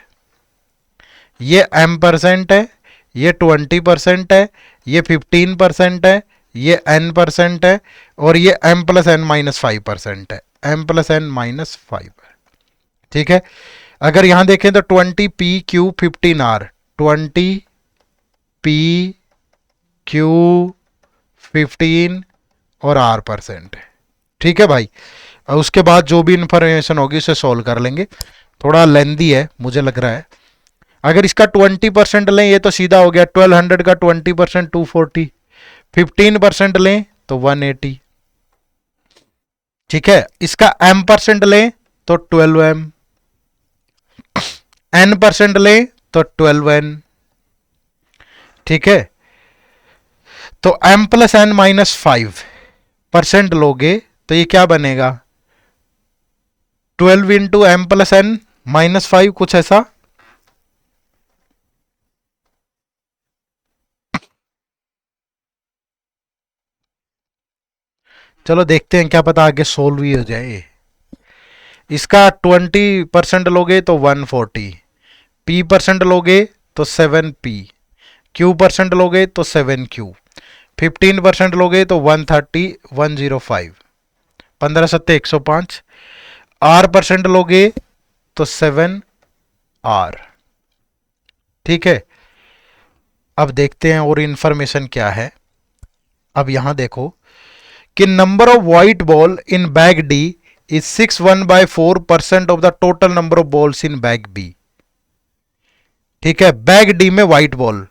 ये m% है, ये 20% है, ये 15% है, ये n% है, और ये m+n-5% है, m+n-5। ठीक है, अगर यहां देखें तो 20p-q 15r, 20p-q 15 और r% है। ठीक है भाई, और उसके बाद जो भी इंफॉर्मेशन होगी उसे सॉल्व कर लेंगे, थोड़ा लेंदी है मुझे लग रहा है। अगर इसका 20% लें ये तो सीधा हो गया, 1200 का 20% 240, 15% लें तो 180। ठीक है, इसका m% लें तो 12m, n% लें तो 12n। ठीक है, तो m+n-5% लोगे तो ये क्या बनेगा, 12 इंटू m+n-5, कुछ ऐसा। चलो देखते हैं, क्या पता आगे सोल्व ही हो जाए। इसका 20% लोगे तो 140, p% लोगे तो 7p, q% लोगे तो 7q, 15% लोगे तो 130 105, 15 सत्ते 105, r% लोगे तो 7r। ठीक है, अब देखते हैं और इंफॉर्मेशन क्या है। अब यहां देखो कि number of white ball in bag D is 61/4% of the total number of balls in bag B. ठीक है, बैग डी में व्हाइट बॉल,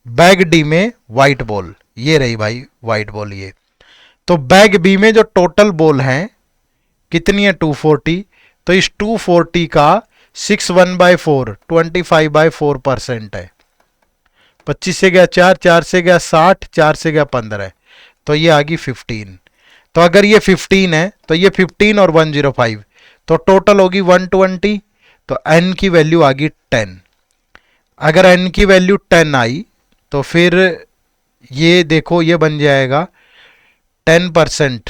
बैग डी में व्हाइट बॉल, ये रही भाई व्हाइट बॉल ये। तो बैग बी में जो टोटल बॉल है कितनी है, 240, तो इस 240 का 61/4 25/4% है। 25 से गया 4, 4 से गया 60, 4 से गया 15, तो ये आ गई 15। तो अगर ये 15 है तो ये 15 और 105, तो टोटल होगी 120, तो n की वैल्यू आ गई 10। अगर n की वैल्यू 10 आई तो फिर ये देखो ये बन जाएगा 10%,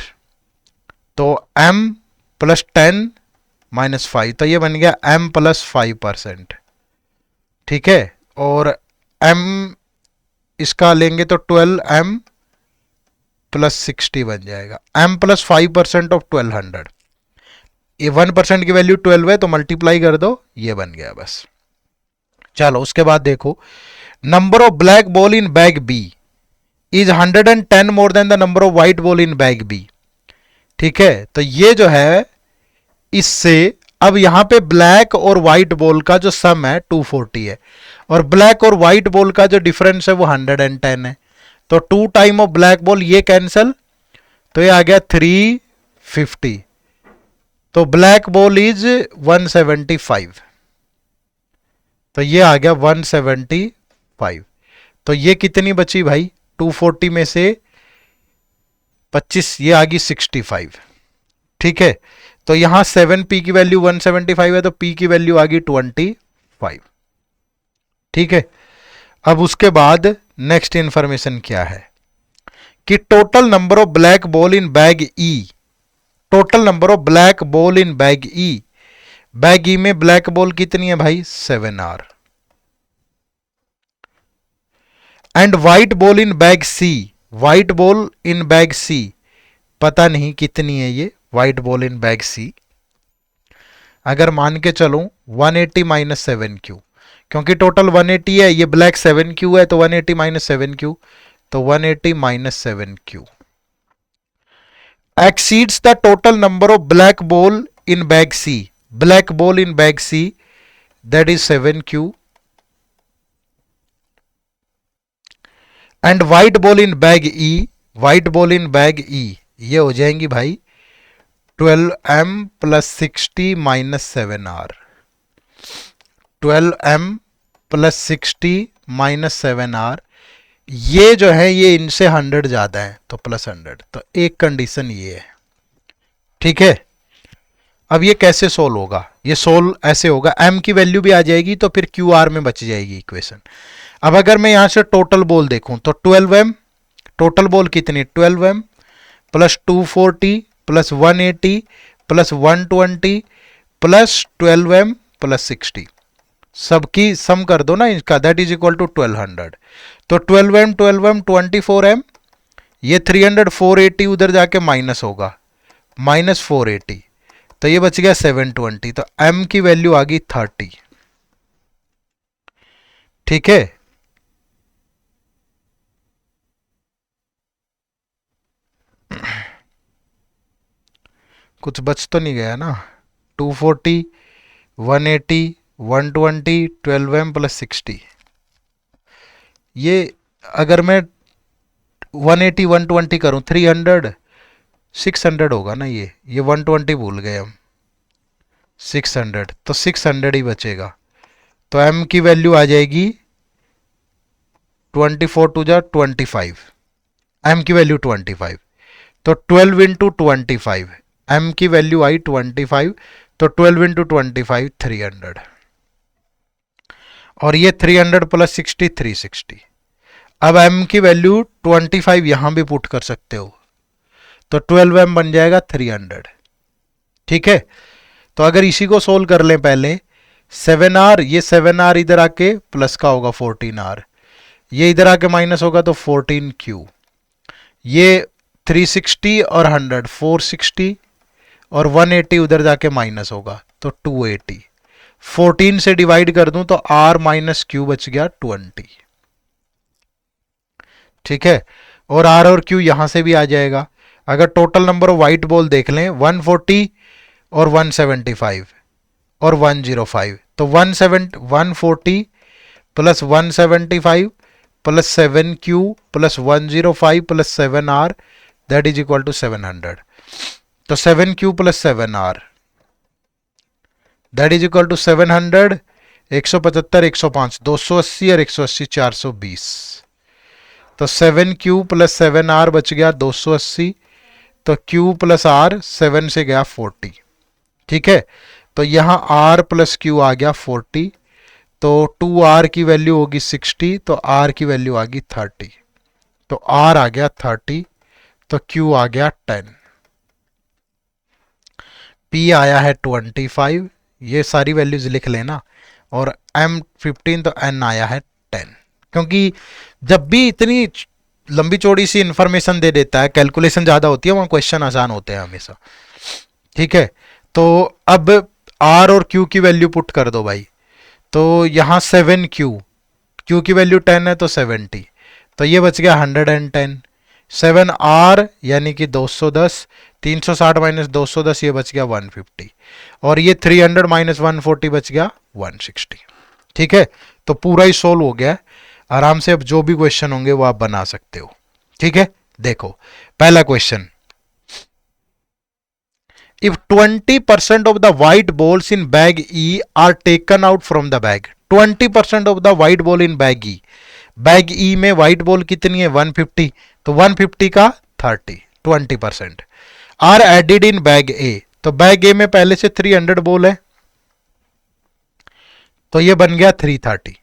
तो m+10-5, तो ये बन गया m+5%। ठीक है, और m इसका लेंगे तो 12m+60 बन जाएगा, m+5% ऑफ 1200। ये 1% की वैल्यू 12 है तो मल्टीप्लाई कर दो, ये बन गया बस। चलो उसके बाद देखो, number of black ball in bag B is 110 more than the number of white ball in bag B. ठीक है, तो ये जो है इससे अब यहां पे ब्लैक और व्हाइट बॉल का जो सम है 240 है, और ब्लैक और व्हाइट बॉल का जो डिफरेंस है वो 110 है, तो 2 टाइम ऑफ ब्लैक बॉल ये कैंसल, तो ये आ गया 350, तो ब्लैक बॉल इज 175, तो ये आ गया 175। तो ये कितनी बची भाई, 240 में से 25, ये आ गई 65। ठीक है, तो यहां 7p की वैल्यू 175 है, तो p की वैल्यू आ गई 25। ठीक है, अब उसके बाद नेक्स्ट इंफॉर्मेशन क्या है कि total number of black ball in bag E, total number of black ball in bag E, bag E में ब्लैक बॉल कितनी है भाई, 7r, and white ball in bag C, white ball in bag C पता नहीं कितनी है ये white ball in bag C. अगर मान के चलूं 180-7q, क्योंकि टोटल 180 है, ये ब्लैक 7q है, तो 180-7q, तो 180-7q exceeds the total number of black ball in bag C, black ball in bag C, that is 7q, and white ball in bag E, white ball in bag E, ये हो जाएंगी भाई 12m+60-7r, 12m+60-7r, ये जो है ये इनसे 100 ज्यादा है तो +100, तो एक कंडीशन ये है। ठीक है, अब ये कैसे सोल्व होगा, ये सोल्व ऐसे होगा, m की वैल्यू भी आ जाएगी तो फिर क्यू आर में बच जाएगी इक्वेशन। अब अगर मैं यहां से टोटल बॉल देखूं तो 12m, टोटल बॉल कितनी 12m plus 240 plus 180 plus 120 plus 12m plus 60, सबकी सम कर दो ना इसका, दैट इज इक्वल टू 1200। तो 12m 12m 24m, ये 300 480 उधर जाके माइनस होगा, माइनस 480, तो ये बच गया 720, तो m की वैल्यू आ गई 30। ठीक है, कुछ बच तो नहीं गया ना, 240 180 120 12m प्लस 60, ये अगर मैं 180 120 करूं 300 600 होगा ना, ये 120 भूल गए हम, 600, तो 600 ही बचेगा। तो m की वैल्यू आ जाएगी 24 टू जा 25, m की वैल्यू 25, तो 12 इंटू 25, m की वैल्यू आई 25, तो 12 इंटू 25 300, और ये 300 प्लस 60 360। अब m की वैल्यू 25 यहां भी पुट कर सकते हो, तो 12m बन जाएगा 300। ठीक है, तो अगर इसी को सोल्व कर लें पहले, 7r, ये 7r इधर आके प्लस का होगा 14r, ये इधर आके माइनस होगा तो 14q, ये 360 और 100 460 और 180 उधर जाके माइनस होगा तो 280, 14 से डिवाइड कर दूं तो r माइनस क्यू बच गया 20। ठीक है, और q यहां से भी आ जाएगा। अगर total number of white ball देख लें 140 और 175 और 105, तो 140 plus 175 plus 7q plus 105 plus 7r, that is equal to 700। तो 7q plus 7r that is equal to 700, 175 105 280 और 180 420, तो 7q प्लस 7r बच गया 280, तो q प्लस r 7 से गया 40। ठीक है, तो यहां r प्लस q आ गया 40, तो 2r की वैल्यू होगी 60, तो r की वैल्यू आ गई 30, तो r आ गया 30, तो q आ गया 10, p आया है 25, ये सारी वैल्यूज लिख लेना, और m 15, तो n आया है 10। क्योंकि जब भी इतनी लंबी चौड़ी सी इंफॉर्मेशन दे देता है, कैलकुलेशन ज्यादा होती है, वहां क्वेश्चन आसान होते हैं हमेशा। ठीक है, तो अब r और q की वैल्यू पुट कर दो भाई, तो यहां 7q, q की वैल्यू 10 है तो 70, तो ये बच गया 110, 7r यानी कि 210, 360 माइनस 210 ये बच गया 150, और ये 300 माइनस 140 बच गया 160। ठीक है, तो पूरा ही सोल्व हो गया, आराम से अब जो भी क्वेश्चन होंगे वो आप बना सकते हो। ठीक है, देखो पहला question, if 20% of the white balls in bag E are taken out from the bag, 20% of the white ball in bag E, bag E में व्हाइट बॉल कितनी है 150, तो 150 का 30 20% are added in bag A, तो bag A में पहले से 300 ball है तो ये बन गया 330।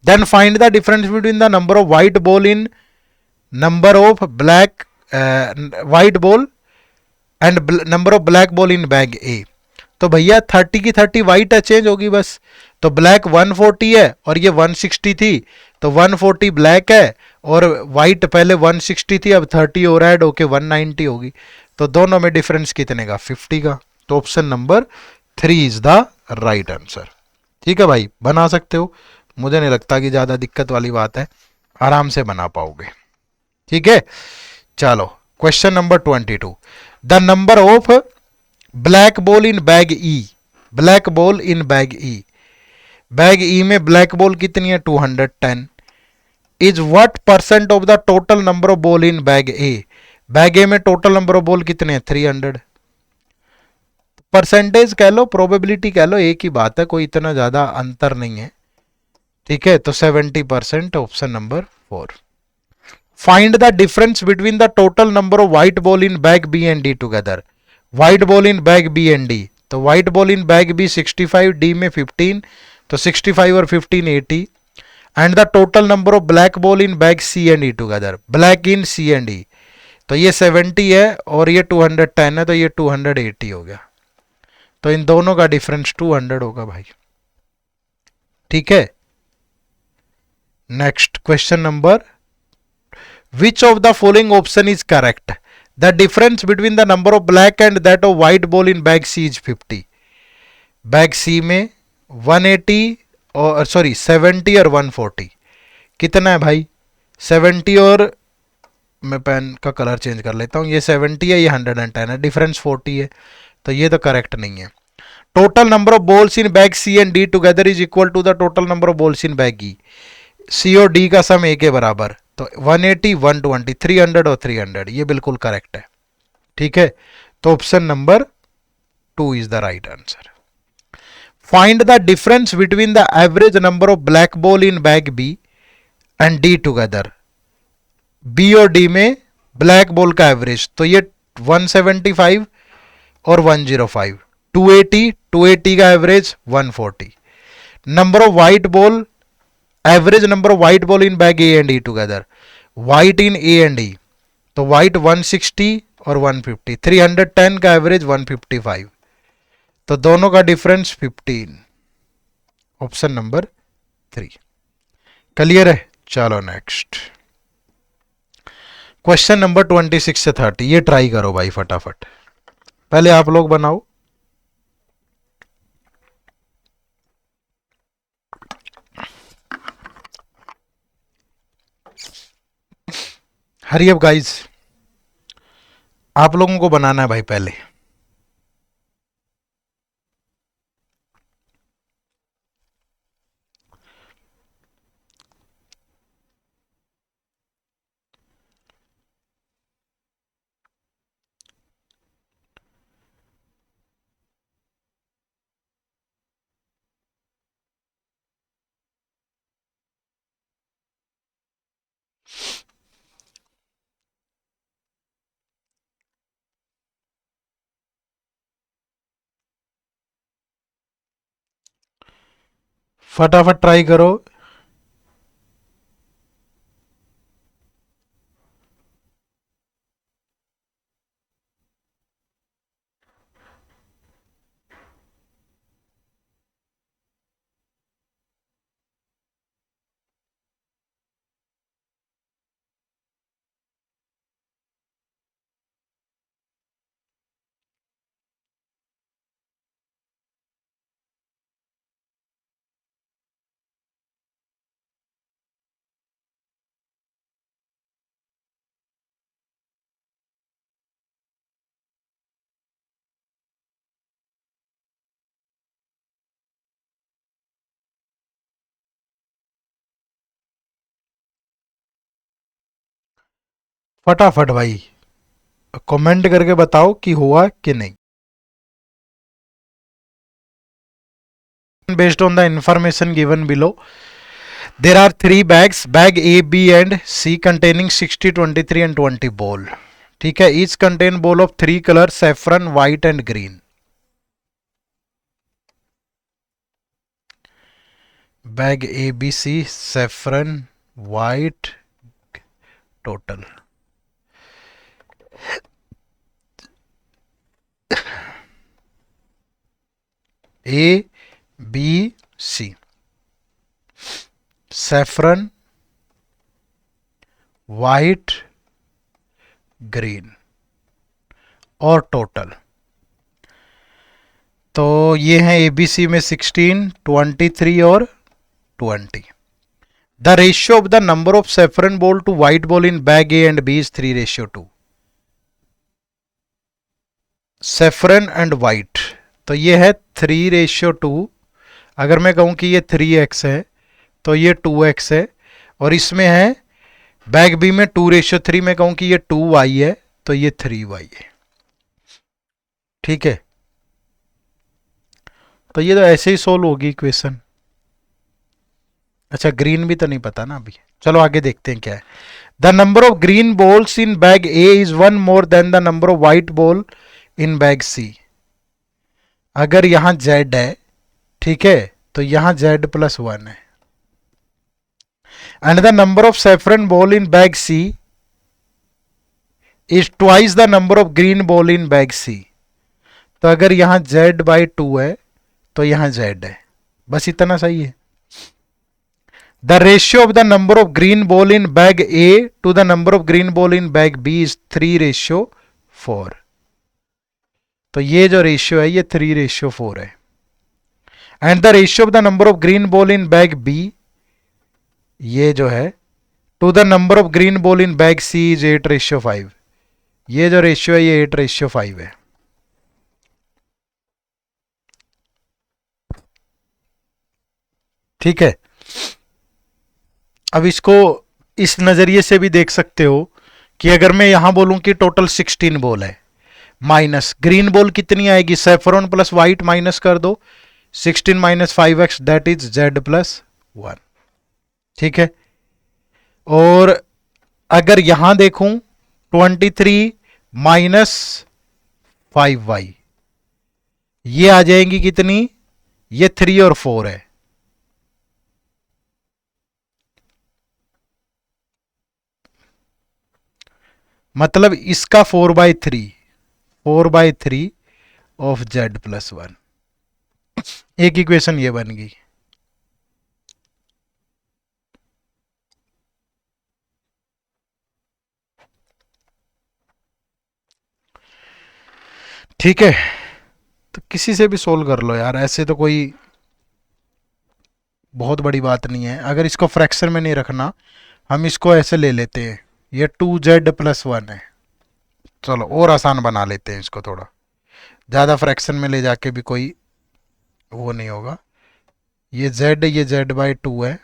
Then find the difference between the number of white ball in number of black white ball and number of black ball in bag A, तो भैया 30 की 30 व्हाइट है, चेंज होगी बस, तो ब्लैक 140 है और ये 160 थी, तो 140 ब्लैक है और व्हाइट पहले 160 थी, अब 30 और ऐड होके 190 होगी, तो दोनों में डिफरेंस कितने का 50 का, तो option number 3 is the right answer. ठीक है भाई, बना सकते हो, मुझे नहीं लगता कि ज्यादा दिक्कत वाली बात है, आराम से बना पाओगे। ठीक है, चलो question number 22, the number of black ball in bag E, black ball in bag E, bag E में ब्लैक बॉल कितनी है 210, is what percent of the total number of ball in bag A, bag A में total number of ball कितने हैं 300, percentage कह लो probability कह लो एक ही बात है, कोई इतना ज्यादा अंतर नहीं है। ठीक है, तो 70%, option number 4। Find the difference between the total number of white ball in bag B and D together, white ball in bag B and D, तो white ball in bag B 65, D में 15, तो 65 और 15 80। And the total number of black ball in bag C and E together, black in C and E, तो ये 70 है और ये 210 है, तो ये 280 हो गया। तो इन दोनों का डिफरेंस 200 होगा भाई। ठीक है, next question number, which of the following option is correct? The difference between the number of black and that of white ball in bag C is 50। Bag C में 180 और सॉरी 70 और 140 कितना है भाई? 70 और, मैं पेन का कलर चेंज कर लेता हूँ, ये 70 है, ये 110 है, डिफरेंस 40 है, तो ये तो करेक्ट नहीं है। Total number of balls in bag C and D together is equal to the total number of balls in bag E. C और डी का सम ए के बराबर, तो 180 120 300 और 300, ये बिल्कुल करेक्ट है। ठीक है, तो option number 2 is the right answer. Find the difference between the average number of black ball in bag B and D together. B और डी में ब्लैक बॉल का एवरेज, तो ये 175 और 105, 280 का average 140। Number of white ball, average number of white ball in bag A and E together, white in A and E, तो white 160 और 150, 310 का एवरेज 155, तो दोनों का डिफरेंस 15। ऑप्शन नंबर 3 क्लियर है। चलो नेक्स्ट क्वेश्चन नंबर 26 से 30, ये ट्राई करो भाई फटाफट, पहले आप लोग बनाओ। हरी अप गाइस, आप लोगों को बनाना है भाई पहले। फटाफट ट्राई करो। फटाफट भाई कमेंट करके बताओ कि हुआ कि नहीं। Based on the information given below, there are 3 bags, bag A, B and C containing 60, 23 and 20 ball. ठीक है, each contain ball of 3 colors, saffron, white and green. Bag A, B, C, saffron, white, total. A, B, C, saffron, white, green और टोटल। तो ये हैं ABC में 16, 23 और 20। The ratio of the number of saffron ball to white ball in bag A and B is 3:2। Saffron and white, तो ये है 3:2। अगर मैं कहूं कि ये 3x है तो ये 2x है, और इसमें है बैग बी में 2:3, में कहूं कि ये 2y है तो ये 3y है। ठीक है, तो ये तो ऐसे ही सोल्व होगी इक्वेशन। अच्छा ग्रीन भी तो नहीं पता ना अभी, चलो आगे देखते हैं क्या है। The number of green balls in bag A is 1 more than the number of white ball in bag C. अगर यहां z है, ठीक है, तो यहां z+1 है। And the number of saffron ball in bag C is twice the number of green ball in bag C. तो अगर यहां z/2 है तो यहां z है, बस इतना सही है। The ratio of the number of green ball in bag A to the number of green ball in bag B is 3:4। तो ये जो रेशियो है ये 3:4 है। And the ratio of the number of green ball in bag B, ये जो है, to the number of green ball in bag C is 8:5। ये जो रेशियो है ये 8:5 है। ठीक है, अब इसको इस नजरिए से भी देख सकते हो कि अगर मैं यहां बोलूं कि टोटल 16 बॉल है, माइनस ग्रीन बॉल कितनी आएगी, सेफ्रॉन प्लस व्हाइट माइनस कर दो, 16 minus 5x that is z+1। ठीक है, और अगर यहां देखूं 23 माइनस 5y, ये आ जाएंगी कितनी, ये 3 और 4 है। मतलब इसका 4/3, 4/3 ऑफ z+1। एक इक्वेशन ये बन गई। ठीक है, तो किसी से भी सोल्व कर लो यार, ऐसे तो कोई बहुत बड़ी बात नहीं है। अगर इसको फ्रैक्शन में नहीं रखना, हम इसको ऐसे ले लेते हैं, ये 2z+1 है। चलो और आसान बना लेते हैं इसको थोड़ा, ज़्यादा फ्रैक्शन में ले जाके भी कोई वो नहीं होगा। ये z/2 है,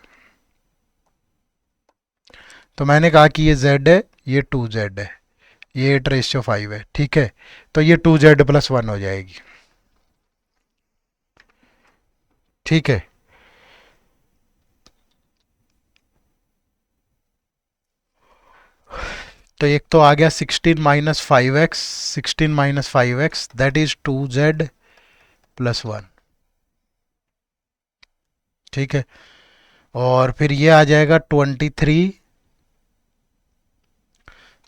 तो मैंने कहा कि ये z है, ये 2z है, ये 8:5 है। ठीक है, तो ये 2z+1 हो जाएगी। ठीक है, तो एक तो आ गया 16 - 5x, 16 - 5x that is 2z+1। ठीक है, और फिर ये आ जाएगा 23,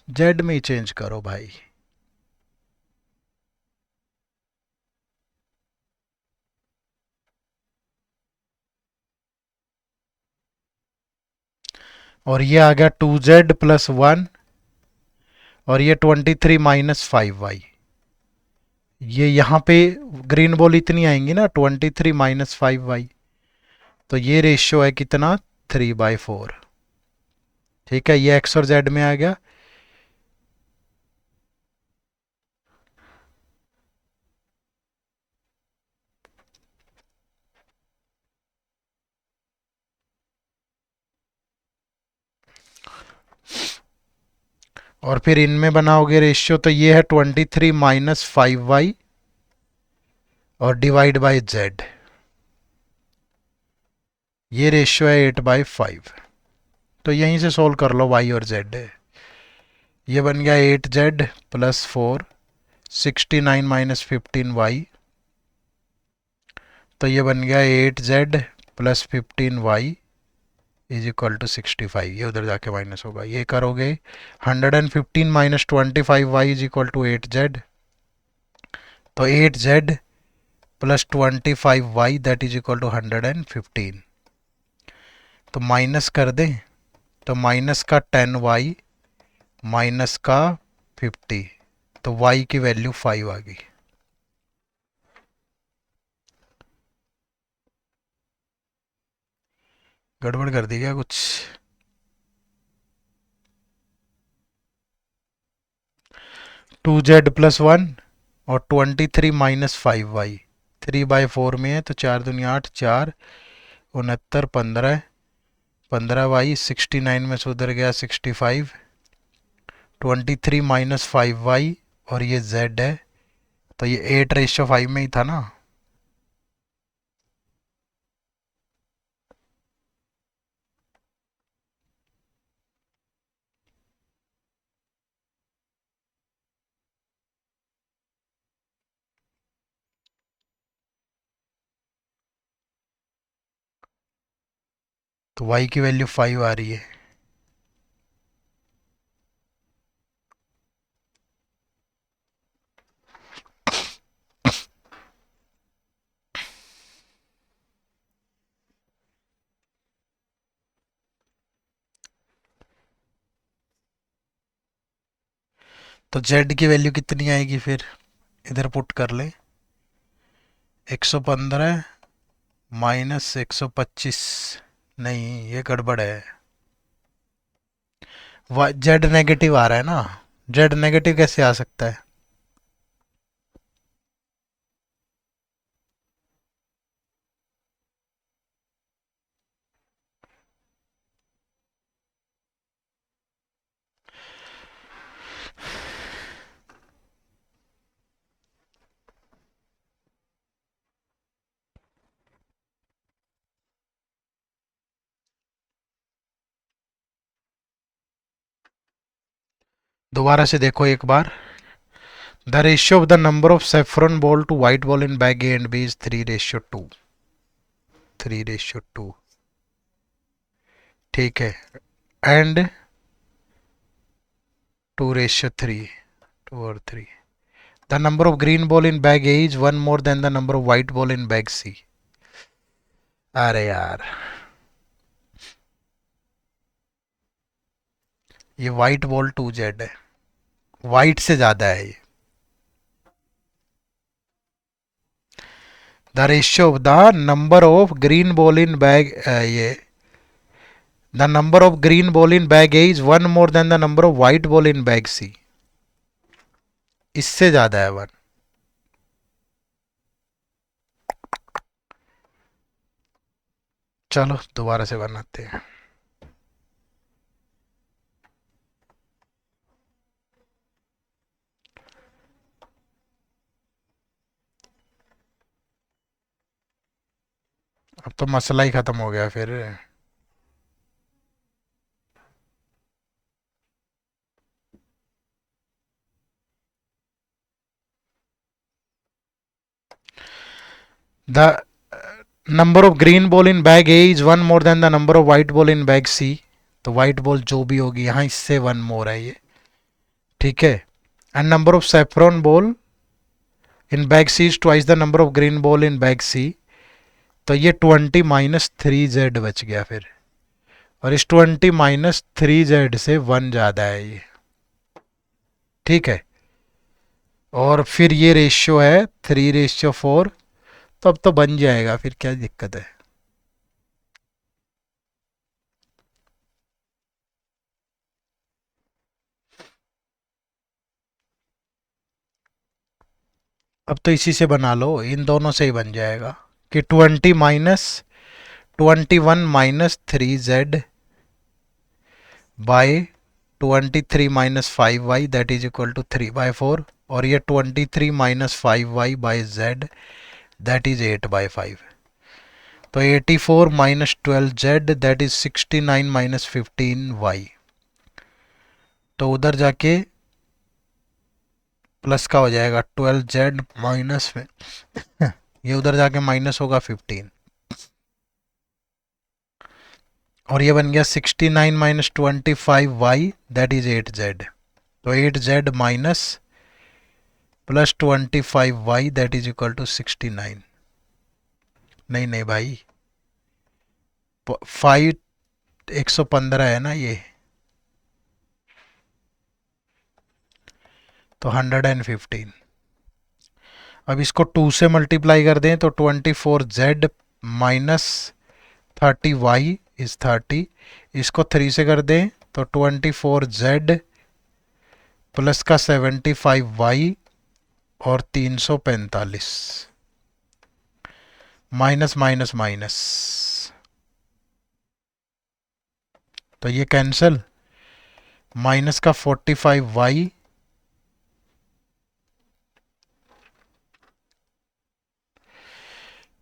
जेड में ही चेंज करो भाई, और ये आ गया 2z+1, और ये 23 - 5y। ये यहाँ पे ग्रीन बॉल इतनी आएंगी ना, 23 - 5y, तो ये रेशियो है कितना, 3/4। ठीक है, ये एक्स और जेड में आ गया। और फिर इनमें बनाओगे रेशियो, तो ये है 23 - 5y और डिवाइड बाय जेड, ये रेशियो है 8/5। तो यहीं से सोल्व कर लो, y और z है। ये बन गया 8z+4, 69 - 15y, तो ये बन गया 8z+15y इज इक्वल टू 65। ये उधर जाके माइनस होगा, ये करोगे 115 - 25y is equal to 8z, तो 8z+25y that is equal to 115। तो माइनस कर दें, तो माइनस का 10y माइनस का 50, तो y की वैल्यू 5 आ गई। गड़बड़ कर दी क्या कुछ? 2z+1 और 23 - 5y, 3/4 में है, तो 4×2 = 8, 4, 69, 15, 15y, 69 में से उधर गया 65, 23 - 5y, और ये z है, तो ये 8:5 में ही था ना। तो y की वैल्यू 5 आ रही है। तो z की वैल्यू कितनी आएगी फिर, इधर पुट कर ले। 115 माइनस 125, नहीं ये गड़बड़ है। जेड नेगेटिव आ रहा है ना, जेड नेगेटिव कैसे आ सकता है? दोबारा से देखो एक बार। The ratio of the number of saffron ball to white ball in bag A and B is 3:2। 3:2, ठीक है। एंड 2:3, 2 और 3। The number of green ball in bag A is 1 more than the number of white ball in bag C. अरे यार, ये white ball 2z है, white से ज्यादा है ये। The ratio of the number of green ball in bag, ये the number of green ball in bag A is 1 more than the number of white ball in bag C. इससे ज्यादा है 1। चलो दोबारा से बनाते हैं। अब तो मसला ही खत्म हो गया फिर। The number of green ball in bag A is 1 more than the number of white ball in bag C. तो व्हाइट बॉल जो भी होगी यहाँ, इससे 1 more है ये, ठीक है। And number of saffron ball in bag C is twice the number of green ball in bag C. तो ये 20 - 3z बच गया फिर, और इस 20 - 3z से 1 ज़्यादा है ये, ठीक है। और फिर ये रेशियो है 3:4। तो अब तो बन जाएगा, फिर क्या दिक्कत है। अब तो इसी से बना लो, इन दोनों से ही बन जाएगा कि 20 - 21 - 3z by 23 - 5y that is equal to 3/4। और ये 23 - 5y/z दैट इज 8/5। तो 84 - 12z दैट इज 69 - 15y। तो उधर जाके प्लस का हो जाएगा 12z माइनस में ये उधर जाके माइनस होगा 15। और ये बन गया 69 - 25y दैट इज 8z। तो 8z minus plus 25y that is equal to 69। नहीं नहीं भाई, 5 115 है ना ये, तो 115। अब इसको 2 से मल्टीप्लाई कर दें तो 24z माइनस 30y इज 30। इसको 3 से कर दें तो 24z प्लस का 75y और 345, माइनस माइनस माइनस, तो ये कैंसिल। माइनस का 45y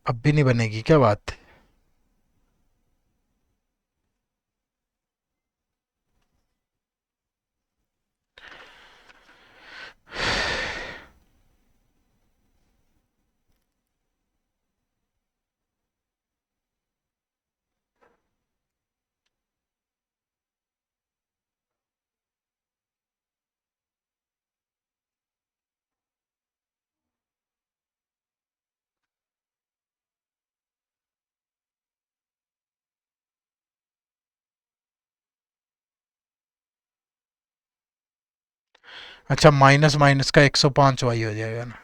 अब भी नहीं बनेगी क्या बात? अच्छा, माइनस माइनस का 105 वाई हो जाएगा ना,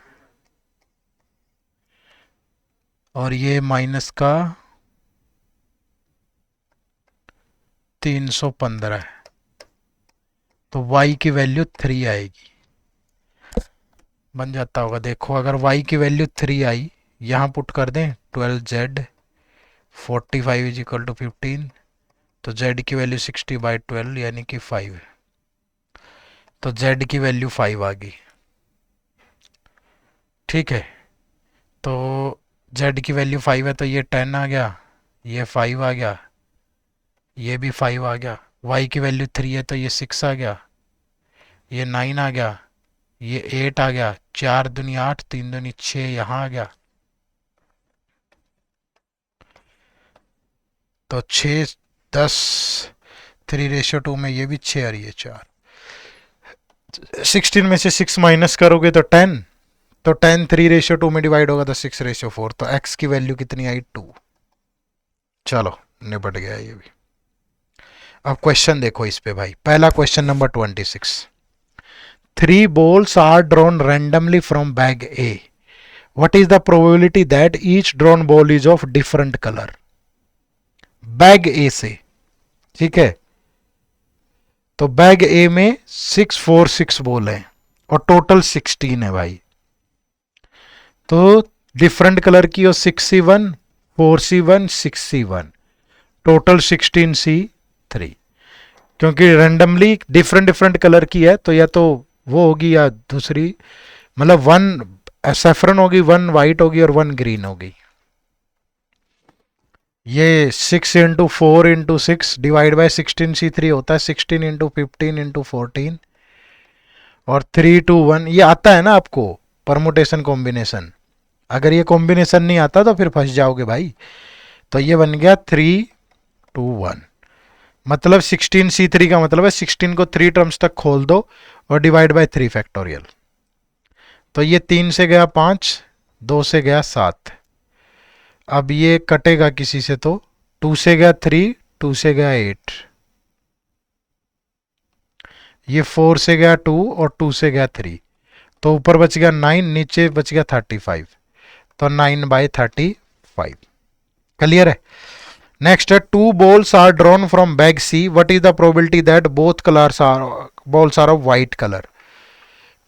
और ये माइनस का 315 है, तो y की वैल्यू 3 आएगी। बन जाता होगा, देखो अगर y की वैल्यू 3 आई, यहाँ पुट कर दें 12z 45 इज इक्वल टू 15, तो z की वैल्यू 60/12 यानी कि 5, तो z की वैल्यू 5 आ गई। ठीक है, तो z की वैल्यू 5 है, तो ये 10 आ गया, ये 5 आ गया, ये भी 5 आ गया। y की वैल्यू 3 है, तो ये 6 आ गया, ये 9 आ गया, ये 8 आ गया, 4 दूनी 8, 3 दूनी 6 यहाँ आ गया, तो 6 10, 3:2 में ये भी 6 आ रही है, 4। 16 में से 6 माइनस करोगे तो 10, तो 10 3:2 में डिवाइड होगा तो 6:4, तो x की वैल्यू कितनी आई, 2। चलो निपट गया ये भी। अब क्वेश्चन देखो इस पे भाई, पहला question number 26। 3 balls are drawn randomly from bag A. What is the probability that each drawn ball is of different color? Bag A से, ठीक है, तो बैग ए में 646 बॉल है और टोटल 16 है भाई, तो डिफरेंट कलर की और 6C1 4C1 6C1, total 16C3। क्योंकि रैंडमली डिफरेंट डिफरेंट कलर की है, तो या तो वो होगी या दूसरी, मतलब 1 सैफरन होगी, 1 वाइट होगी और 1 ग्रीन होगी। ये 6 into 4 into 6 divide by 16C3 होता है, 16 इंटू 15 इंटू 14 और 3 2 1, ये आता है ना आपको परमुटेशन कॉम्बिनेशन। अगर ये कॉम्बिनेशन नहीं आता तो फिर फंस जाओगे भाई। तो ये बन गया 3 2 1, मतलब 16C3 का मतलब है 16 को 3 टर्म्स तक खोल दो और डिवाइड बाय 3 फैक्टोरियल। तो ये 3 से गया 5, 2 से गया 7, अब ये कटेगा किसी से, तो 2 से गया 3, 2 से गया 8, ये 4 से गया 2 और 2 से गया 3, तो ऊपर बच गया 9, नीचे बच गया 35, तो 9/35। क्लियर है। नेक्स्ट है 2 balls are drawn from bag C. What is the probability that both balls are of white color?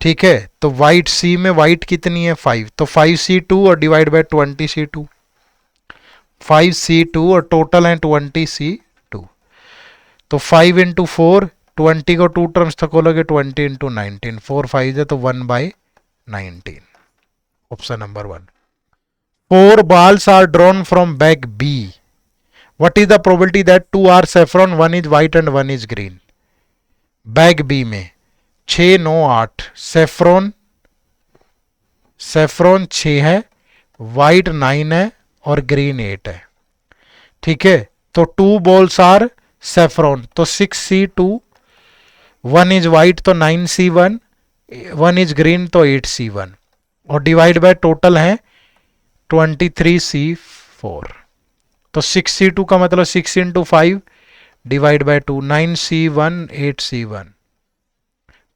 ठीक है, तो white C में white कितनी है 5, तो 5C2 और डिवाइड बाय 20C2, 5C2 और टोटल है 20C2, तो 5 इंटू 4, 20 को 2 टर्म्स तक खोलोगे 20 इंटू 19, 4 5 है तो 1/19, option number 1। 4 balls are drawn from bag B. What is the probability that 2 are saffron, 1 is white and 1 is green? Bag B में 6 9 8, saffron 6 है, वाइट 9 है और ग्रीन 8 है। ठीक है, तो 2 balls आर सेफ्रॉन, तो 6C2, 1 इज वाइट तो 9C1, 1 इज ग्रीन तो 8C1 और डिवाइड बाय टोटल है 23C4। तो 6C2 का मतलब 6 into 5 divide by 2, 9C1 8C1,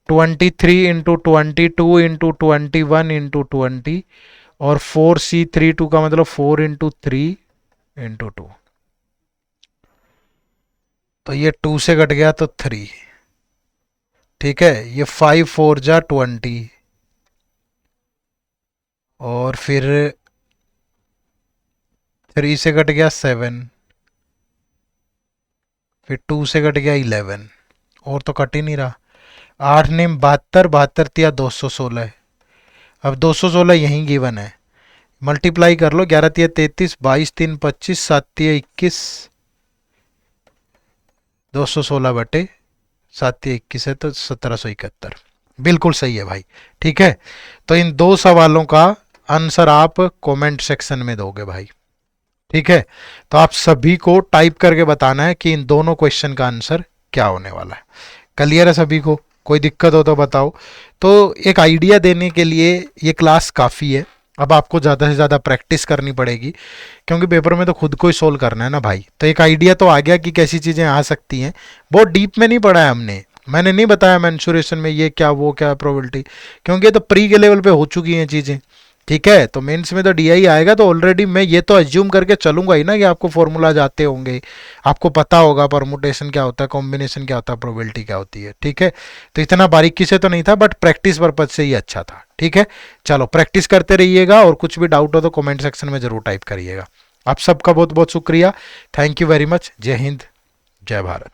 23 into 22 into 21 into 20 और 4C32 का मतलब 4 इंटू 3 इंटू 2, तो ये 2 से कट गया तो 3। ठीक है, ये 5 4 जा 20 और फिर 3 से कट गया 7, फिर 2 से कट गया 11 और तो कट ही नहीं रहा। 8 ने 72, 72 तिया 216 है। अब 216 यहीं गिवन है, मल्टीप्लाई कर लो, 11 तिया 33, 22 3 25, 7 तिया 21, 216 बटे 7 तिया 21 है तो 1771। बिल्कुल सही है भाई। ठीक है, तो इन 2 सवालों का आंसर आप कमेंट सेक्शन में दोगे भाई। ठीक है, तो आप सभी को टाइप करके बताना है कि इन दोनों क्वेश्चन का आंसर क्या होने वाला है। क्लियर है सभी को? कोई दिक्कत हो तो बताओ। तो एक आइडिया देने के लिए ये क्लास काफ़ी है, अब आपको ज़्यादा से ज़्यादा प्रैक्टिस करनी पड़ेगी क्योंकि पेपर में तो खुद को ही सोल्व करना है ना भाई। तो एक आइडिया तो आ गया कि कैसी चीज़ें आ सकती हैं, बहुत डीप में नहीं पढ़ा है हमने, मैंने नहीं बताया मेंसुरेशन में ये क्या वो क्या प्रोबेबिलिटी, क्योंकि ये तो प्री के लेवल पे हो चुकी हैं चीज़ें। ठीक है, तो मेंस में तो डीआई आएगा, तो ऑलरेडी मैं ये तो अज्यूम करके चलूंगा ही ना कि आपको फॉर्मूलाज आते होंगे, आपको पता होगा परमुटेशन क्या होता है, कॉम्बिनेशन क्या होता है, प्रोबेबिलिटी क्या होती है। ठीक है, तो इतना बारीकी से तो नहीं था, बट प्रैक्टिस पर्पज से ही अच्छा था। ठीक है, चलो प्रैक्टिस करते रहिएगा, और कुछ भी डाउट हो तो कमेंट सेक्शन में जरूर टाइप करिएगा। आप सबका बहुत बहुत शुक्रिया, थैंक यू वेरी मच। जय हिंद, जय भारत।